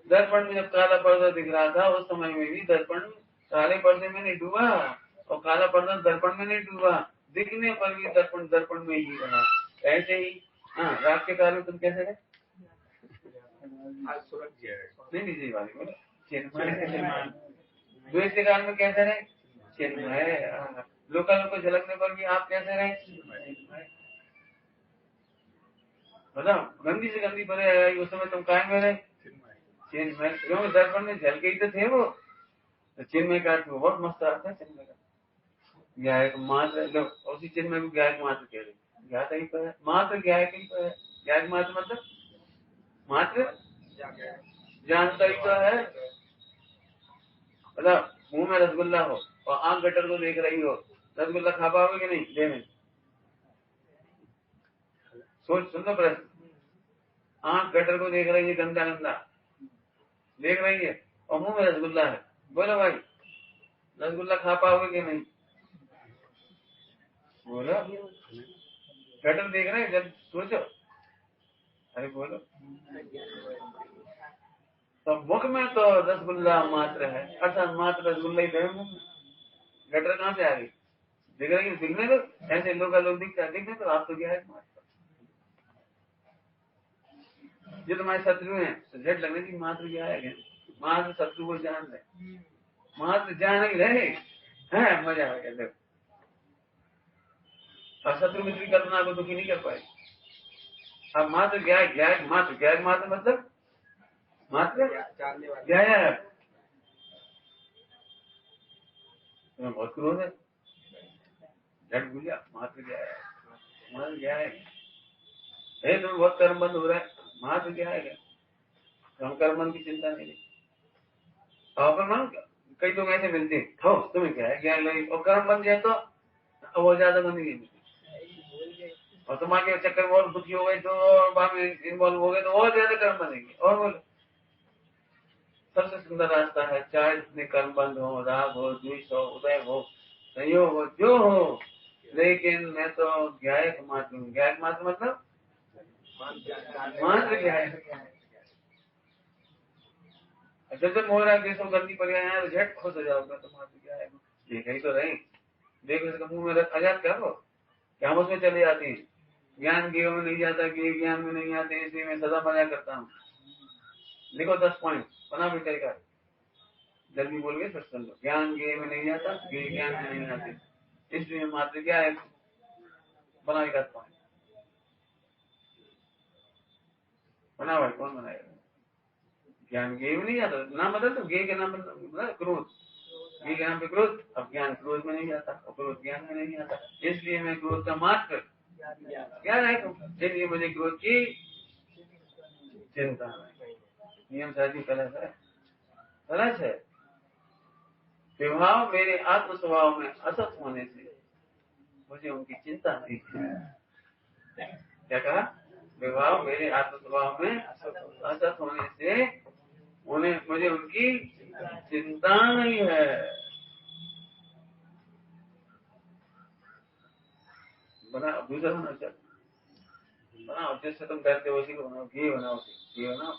दर्पण में जब काला पर्दा दिख रहा था, उस समय में भी दर्पण काले पर्दे में नहीं डूबा, और काला पर्दा दर्पण में नहीं डूबा, दिखने पर भी दर्पण दर्पण में ही रहा। ऐसे ही हाँ, रात के काल में तुम कैसे रहे? नहीं नहीं जी वाली बोलो, चिन्मय। द्वेष के काल में कैसे रहे? चिन्मय। लोका लोग झलकने पर भी आप कैसे रहे? मतलब गंदी से गंदी परे आई उस समय तुम काय में रहे? चिन्मय। क्यों? दर्पण में झलके ही तो थे वो। तो चिन्मय का अर्थ बहुत मस्त अर्थ है चिन्मय का। ज्ञायक मात्र, उसी चिन्मय को ज्ञायक मात्र कह रहे, ज्ञाता ही तो है, मात्र ज्ञायक ही तो है। ज्ञायक मात्र मतलब मात्र जानता ही तो है। मतलब मुंह में रसगुल्ला हो और आंख गटर को देख रही हो, रसगुल्ला खा पाओगे कि नहीं? दे में सोच, सुन लो प्रश्न। आंख गटर को देख रही है, गंदा गंदा देख रही है और मुंह में रसगुल्ला है, बोलो भाई रसगुल्ला खा पाओगे कि नहीं? बोलो। गटर देख रहे हैं, जब सोचो, अरे बोलो। तो मुख में तो रसगुल्ला मात्र है, अर्थात मात्र रसगुल्ला ही है मुख में। गटर कहाँ से आ गई? दिख रही है, दिखने दो। ऐसे लोग दिखता है, दिखने तो आप तो क्या है मात्र। जो तुम्हारे शत्रु हैं तो झट लगने की मात्र क्या है? मात्र शत्रु को जान रहे, मात्र जान ही रहे हैं, मजा आ गया। और शत्रु मित्र की कल्पना को दुखी नहीं कर पाए। अब मात्र ज्ञायक, ज्ञायक मात्र, ज्ञायक मात्र मतलब मात्र ज्ञायक। तुम्हें बहुत क्रोध है, झट भूलिया मात्र ज्ञायक, मात्र ज्ञायक। तुम्हें बहुत कर्म बंद हो रहा है, मात्र ज्ञायक है, हम कर्म बंद की चिंता नहीं। और मन कई लोग ऐसे मिलते हैं, हो तुम्हें क्या है ज्ञान लगी, और कर्म बन जाए तो वो ज्यादा बंदगी मिलती। और तुम्हारे चक्कर में और दुखी हो गए तो और बाद में इन्वॉल्व हो गए तो और ज्यादा कर्म बनेंगे। और बोलो सबसे सुंदर रास्ता है, चाहे जितने कर्म बंद हो, राग हो, द्वेष हो, उदय हो, संयोग हो, जो हो, लेकिन मैं तो ज्ञायक मात्र हूँ। ज्ञायक मात्र मतलब मात्र ज्ञायक। जैसे मोहरा देशों गंदी पड़ गया है, झट खुश हो जाओगे तो मात्र ज्ञायक। ये कहीं तो रहे, देखो इसका मुंह में रख आजाद कर लो, क्या हम उसमें चले जाते हैं। ज्ञान गेह में नहीं जाता, गेह ज्ञान में नहीं आते, इसलिए मैं सदा मजा करता हूँ। लिखो 10 पॉइंट, बना बेटे का, जल्दी बोल गए सत्संग। ज्ञान गेह में नहीं जाता, गेह ज्ञान में नहीं आते, इसलिए मात्र क्या है, बना 10 पॉइंट। बना भाई, कौन बनाएगा? ज्ञान गेह में नहीं जाता, नाम बदल तो, गेह के नाम बदल, क्रोध, गेह के नाम पे क्रोध। अब ज्ञान क्रोध में नहीं जाता और क्रोध ज्ञान में नहीं आता, इसलिए मैं क्रोध का मात्र क्या है, इसलिए मुझे क्रोध की चिंता नहीं। नियम साधी कलश है, कलश है। विभाव मेरे आत्म स्वभाव में असत होने से मुझे उनकी चिंता नहीं है। क्या कहा? विभाव मेरे आत्म स्वभाव में असत होने से मुझे उनकी चिंता नहीं है। बना दूसरा होना चाहिए, बनाओ जिससे तुम डरते हो उसी को बनाओ, घी बनाओ, घी बनाओ।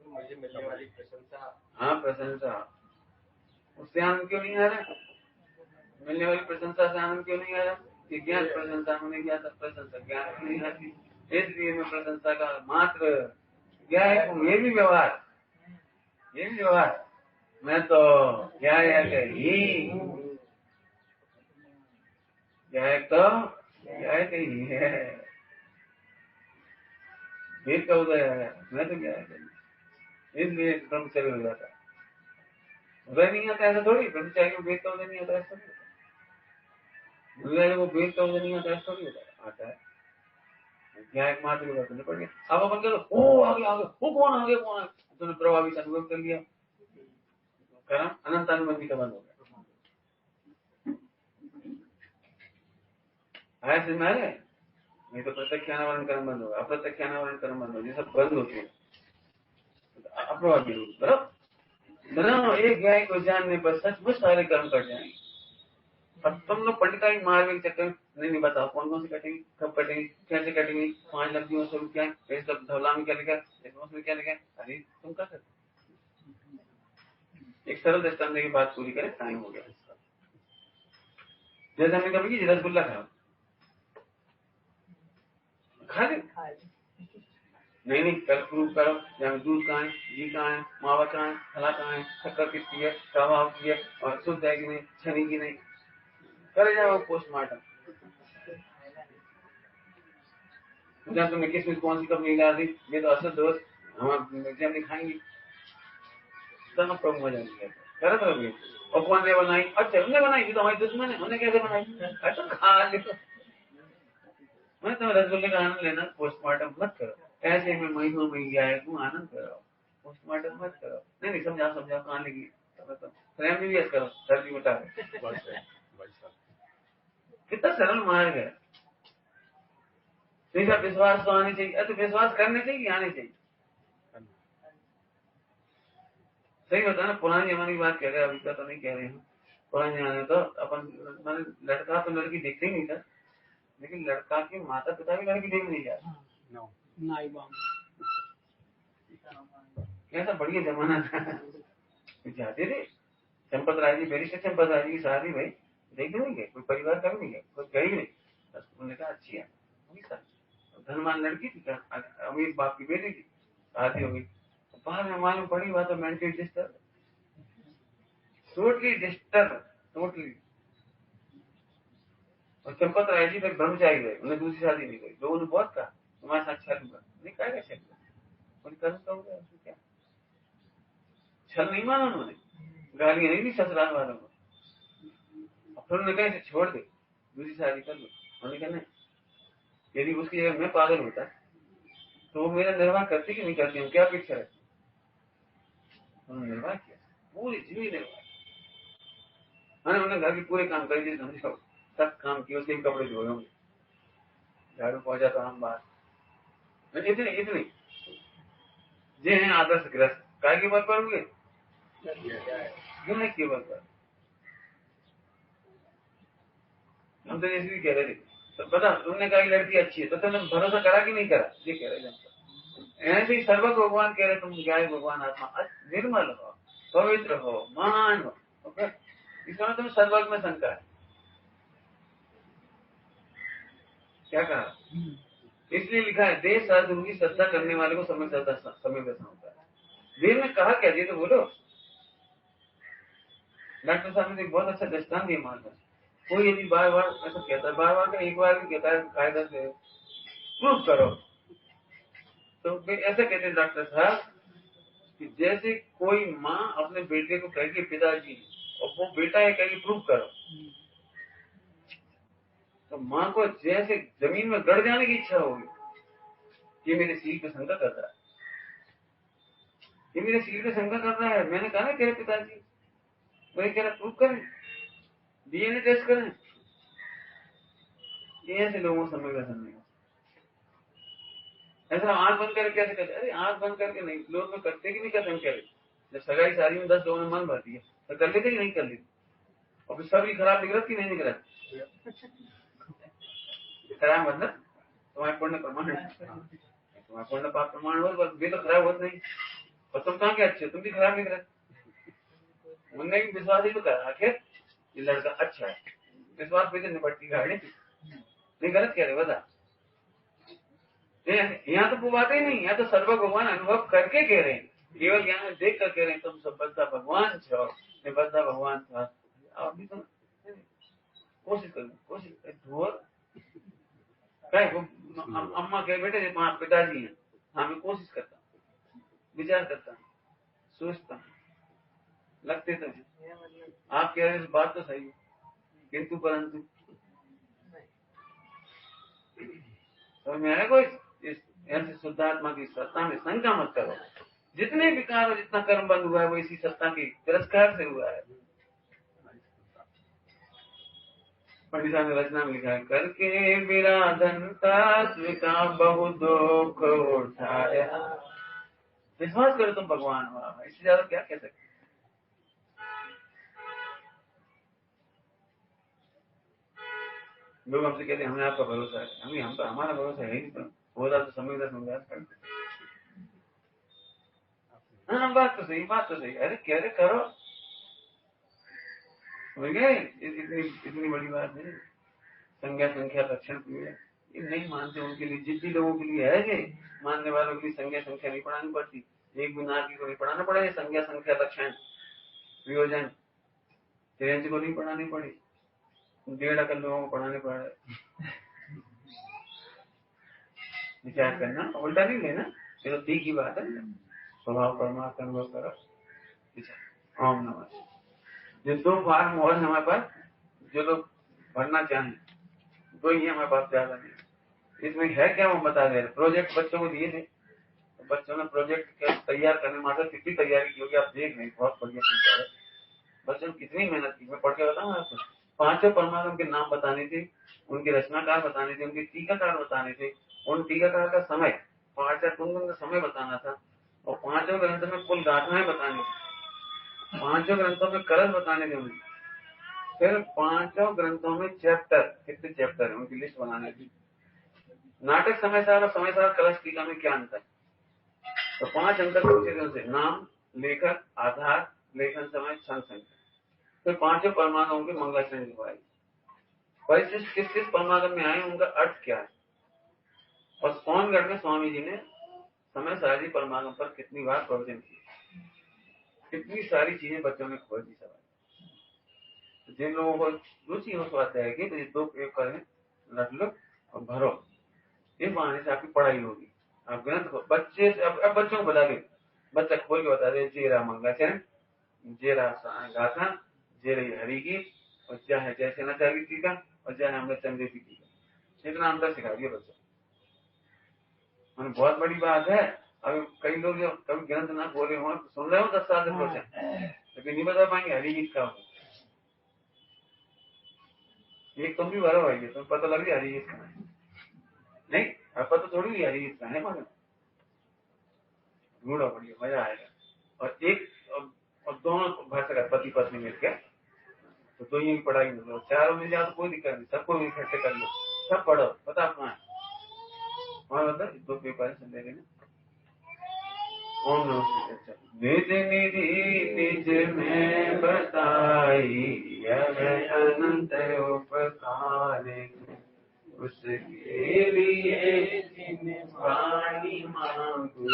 मुझे मिलने वाली प्रशंसा, हाँ प्रशंसा, उससे आनंद क्यों नहीं आ रहा? मिलने वाली प्रशंसा से आनंद क्यों नहीं आ रहा? कि ज्ञान प्रशंसा में नहीं जाता, प्रशंसा ज्ञान में नहीं आती, इसलिए मैं प्रशंसा का मात्र ज्ञायक हूँ। ये भी व्यवहार, ये भी व्यवहार, मैं तो ज्ञायक ही, ज्ञायक तो ज्ञायक ही है। वेद का उदय है, मैं तो ज्ञायक है, इसलिए ब्रह्मचर्य हो जाता है। उदय नहीं आता ऐसा थोड़ी, ब्रह्मचारी को वेद का उदय नहीं आता ऐसा थोड़ी, वो वेद का उदय नहीं आता ऐसा थोड़ी होता, आता है। ज्ञायक मात्र करने पड़ गया। अब अपन कह लो ओ आगे आगे, वो कौन आगे, कौन आगे, तुमने प्रभावित अनुभव कर लिया, कर्म अनंत अनुबंधी का बंद हो गया। ऐसे में नहीं तो प्रत्यक्ष अनावरण कर्म बंद होगा, अप्रत्यक्ष अनावरण कर्म बंद होगा, ये सब बंद होते हैं अप्रभावी रूप बना। एक ज्ञाय को जानने पर सचमुच सारे कर्म कट जाएंगे। अब तुम लोग पंडिताई मार्ग के चक्कर नहीं बताओ कौन कौन से कटेंगे, कब कटेंगे, कैसे कटेंगे, 5 लाख दिवस में क्या है, सब धौला में क्या लिखा है, में क्या लिखा है, अरे तुम कर सकते एक सरल दृष्टांत की बात पूरी करें, टाइम हो गया। जैसे हमने कभी की रसगुल्ला खा ले, नहीं कल प्रूव करो, जहाँ दूध कहाँ है, घी कहाँ है, मावा कहाँ है, फला कहाँ है, शक्कर कितनी है, प्रभाव की है, और शुद्ध है कि नहीं, छनी की नहीं, करे जाओ पोस्टमार्टम। जहाँ तुमने किसमिस कौन सी कंपनी ला दी, ये तो असल दोस्त हम एग्जाम नहीं खाएंगी, सब प्रॉब्लम हो जाएंगे। गलत हो गई। और कौन ने बनाई? अच्छा उन्होंने बनाई थी, तो हमारी दुश्मन है, उन्होंने कैसे बनाई? अच्छा खा ले। मैं तो रसगुल्ले का आनंद लेना, पोस्टमार्टम मत करो। ऐसे में महीनों में गया है, तुम आनंद करो, पोस्टमार्टम मत करो। नहीं समझाओ कहाँ लगी, स्वयं भी यस करो, सर्दी बता कितना सरल मार्ग है। तो विश्वास तो आने चाहिए, तो विश्वास करने चाहिए, आने चाहिए। सही बता ना, पुराने जमाने की बात कह रहे हैं, अभी का तो नहीं कह रहे हैं। पुराने जमाने तो अपन मैंने लड़का तो लड़की देखते ही नहीं था, लेकिन लड़का के माता पिता भी लड़की देख नहीं जाते। कैसा बढ़िया जमाना था, जाते थे। चंपत राय जी, बैरिस्टर चंपत राय जी की शादी भाई देखने नहीं गए, कोई परिवार का भी नहीं गया, कोई गई नहीं। बस उन्होंने कहा अच्छी है, धनवान लड़की थी, अमीर बाप की बेटी थी, शादी हो गई। बाद में मालूम पड़ी बात, तो mentally disturb, totally disturb, totally. और चंपत राय जी फिर ब्रह्मचारी रहे, उन्हें दूसरी शादी नहीं करी। लोगों ने बहुत कहा तुम्हारे साथ छल हुआ, नहीं कहा क्या छल हुआ, क्या छल नहीं माना उन्होंने, गालियां नहीं दी ससुराल वालों को। फिर उन्होंने कहा इसे छोड़ दे, दूसरी शादी कर लो। उन्होंने कहा नहीं, यदि उसकी जगह मैं पागल होता तो वो मेरा निर्वाह करती कि नहीं करती, हम क्या अपेक्षा है। उन्होंने निर्वाह किया, पूरी जिंदगी निर्वाह। उन्होंने घर के पूरे काम कर दिए, समझो सब काम किए, उसके कपड़े धोए होंगे, झाड़ू पहुंचा तो हम बात इतनी इतनी ये है आदर्श ग्रस्त। काय के बल पर हुए, गुण के बल पर। हम तो जैसे भी कह रहे थे, तो पता तुमने कहा लड़की अच्छी है, तो तुमने भरोसा करा कि नहीं करा, ये कह रहे। ऐसे ही सर्वज्ञ भगवान कह रहे तुम गाय भगवान आत्मा निर्मल हो, पवित्र हो, महान हो। ओके, इसमें तुम्हें सर्वज्ञ में शंका है, क्या कहा? इसलिए लिखा है देश साधु की श्रद्धा करने वाले को समय व्यसन होता है। वेद में कहा क्या, ये तो बोलो। डॉक्टर साहब ने बहुत अच्छा दृष्टांत दिया। मान कोई यदि बार बार ऐसा कहता है, बार बार का एक बार भी कहता है कायदा से प्रूफ करो, तो ऐसा कहते हैं डॉक्टर साहब कि जैसे कोई माँ अपने बेटे को कहेगी पिताजी, और वो बेटा है कहेगी प्रूफ करो, तो माँ को जैसे जमीन में गड़ जाने की इच्छा होगी, ये मेरे सील पे शंका कर रहा है, ये मेरे सील पे शंका कर रहा है। मैंने कहा ना तेरे पिताजी, वही कह रहा प्रूफ करें, डीएनए टेस्ट करें। ऐसे लोगों समय का समय ऐसा आंख बंद करके कैसे करते? अरे आंख बंद करके नहीं, लोग तो करते कि नहीं करते, हम कह जब सगाई शादी में 10 लोगों ने मन भर दिया तो कर लेते कि नहीं कर लेते, और फिर सभी खराब निकला कि नहीं निकला? खराब मतलब तुम्हारे पुण्य प्रमाण है, तुम्हारा पुण्य पाप प्रमाण हो, वे तो खराब होते नहीं, और तुम कहाँ के अच्छे, तुम भी खराब निकला। उनने भी विश्वास ही तो करा आखिर ये लड़का अच्छा है, विश्वास पे निपटती गाड़ी नहीं, गलत कह रहे बता। यहाँ तो वो बात ही नहीं, यहाँ तो सर्व भगवान अनुभव करके कह रहे हैं, केवल यहाँ देख कर कह रहे हैं तुम सब बद्धा भगवान छो, बद्धा भगवान था। आप भी तो कोशिश करो, कोशिश ढोर अम्मा कह बेटे पिताजी हैं, हाँ मैं कोशिश करता हूँ, विचार करता हूँ, सोचता हूँ, लगते तो आप कह रहे बात तो सही है, किंतु परंतु समझ में आया कोई? इस ऐसे शुद्धात्मा की सत्ता में शंका मत करो। जितने विकार और जितना कर्म बंद हुआ है वो इसी सत्ता के तिरस्कार से हुआ है। पंडित साहब ने रचना में लिखा है, करके विराधन का बहु दुख उठाया। विश्वास करो तुम भगवान हो, इससे ज्यादा क्या कह सकते। लोग हमसे कहते हैं हमें आपका भरोसा है, हम तो हमारा भरोसा है ही, होता तो समय का संघर्ष करते। हाँ बात तो सही, बात तो सही। अरे कह रहे करो, समझ गए? इतनी बड़ी बात है। संज्ञा संख्या लक्षण क्रिया ये नहीं मानते, उनके लिए, जिद्दी लोगों के लिए है ये, मानने वालों के लिए संज्ञा संख्या नहीं पढ़ानी पड़ती। एक गुनाह को नहीं पढ़ाना पड़े, संज्ञा संख्या लक्षण प्रयोजन तिरंज को नहीं पढ़ानी पड़ी, 1.5 अकल लोगों को पढ़ाने पड़ रहे। विचार करना, उल्टा नहीं लेना, ये तो ठीक ही बात है। स्वभाव परमात्मा अनुभव करो। ओम नमः। जो 2 फॉर्म और हमारे पास, जो लोग पढ़ना चाहें, 2 ही हमारे पास, ज्यादा नहीं। इसमें है क्या वो बता दे रहे। प्रोजेक्ट बच्चों को दिए थे, तो बच्चों ने प्रोजेक्ट तैयार करने में कितनी तैयारी की होगी आप देख नहीं, बहुत बढ़िया तैयार है। बच्चों ने कितनी मेहनत की, मैं पढ़ के बताऊँ आपको। 5 परमात्मा के नाम बताने थे, उनके रचनाकार बताने थे, उनके टीकाकार बताने थे, उन टीकाकार का समय 5 या 3 दिन का समय बताना था, और 5 ग्रंथ में कुल गाथाएं बतानी थी, 5 ग्रंथों में कलश बताने थे उन्हें, फिर 5 ग्रंथों में चैप्टर, कितने चैप्टर है उनकी लिस्ट बनानी थी। नाटक समय सार कलश टीका में क्या अंतर, तो 5 अंतर पूछे थे उनसे। नाम, लेखक, आधार, लेखन समय, छंद संख्या। फिर 5 परमागमों की मंगलाचरण दिखाई, परिशिष्ट किस किस परमागम में आए, उनका अर्थ क्या है। और सोनगढ़ में स्वामी जी ने समय सारणी परमागम पर कितनी बार प्रवचन किया, कितनी सारी चीजें बच्चों ने खोज दी। सवाल जिन लोगों को रुचि हो सकता है कि तो ये 2 पेपर है, रख लो और भरो, ये बहाने से आपकी पढ़ाई होगी। आप ग्रंथ को बच्चे से, अब बच्चों को बता दे, बच्चा खोल के बता दे, जेरा मंगलाचरण, जेरा गाथा, जेरे हरि गीत, और चाहे जय सेनाचार्य टीका, और चाहे हमने चंद्र की टीका, इतना अंतर सिखा दिया बच्चों। बहुत बड़ी बात है। अभी कई लोग जो कभी ग्रंथ ना बोले हो, सुन रहे हो 10 साल से प्रवचन, लेकिन नहीं बता पाएंगे हरि गीत का हो। एक तुम भी भरो भाई, तुम्हें पता लग गया हरि गीत का है नहीं, पता तो थोड़ी हरि गीत का है, मालूम ढूंढो, बढ़िया मजा आएगा। और एक और दोनों भाषा का पति पत्नी मिलकर, तो 2 ही पढ़ाई मिल लो, 4 मिल जाओ तो कोई दिक्कत नहीं, सबको इकट्ठे कर लो, सब पढ़ो। बता कहाँ है वहां, बता 2 पेपर संडे के। ओम नमः। निज निधि निज में बताई, यह अनंत उपकार, उसके लिए जिन वाणी मांगू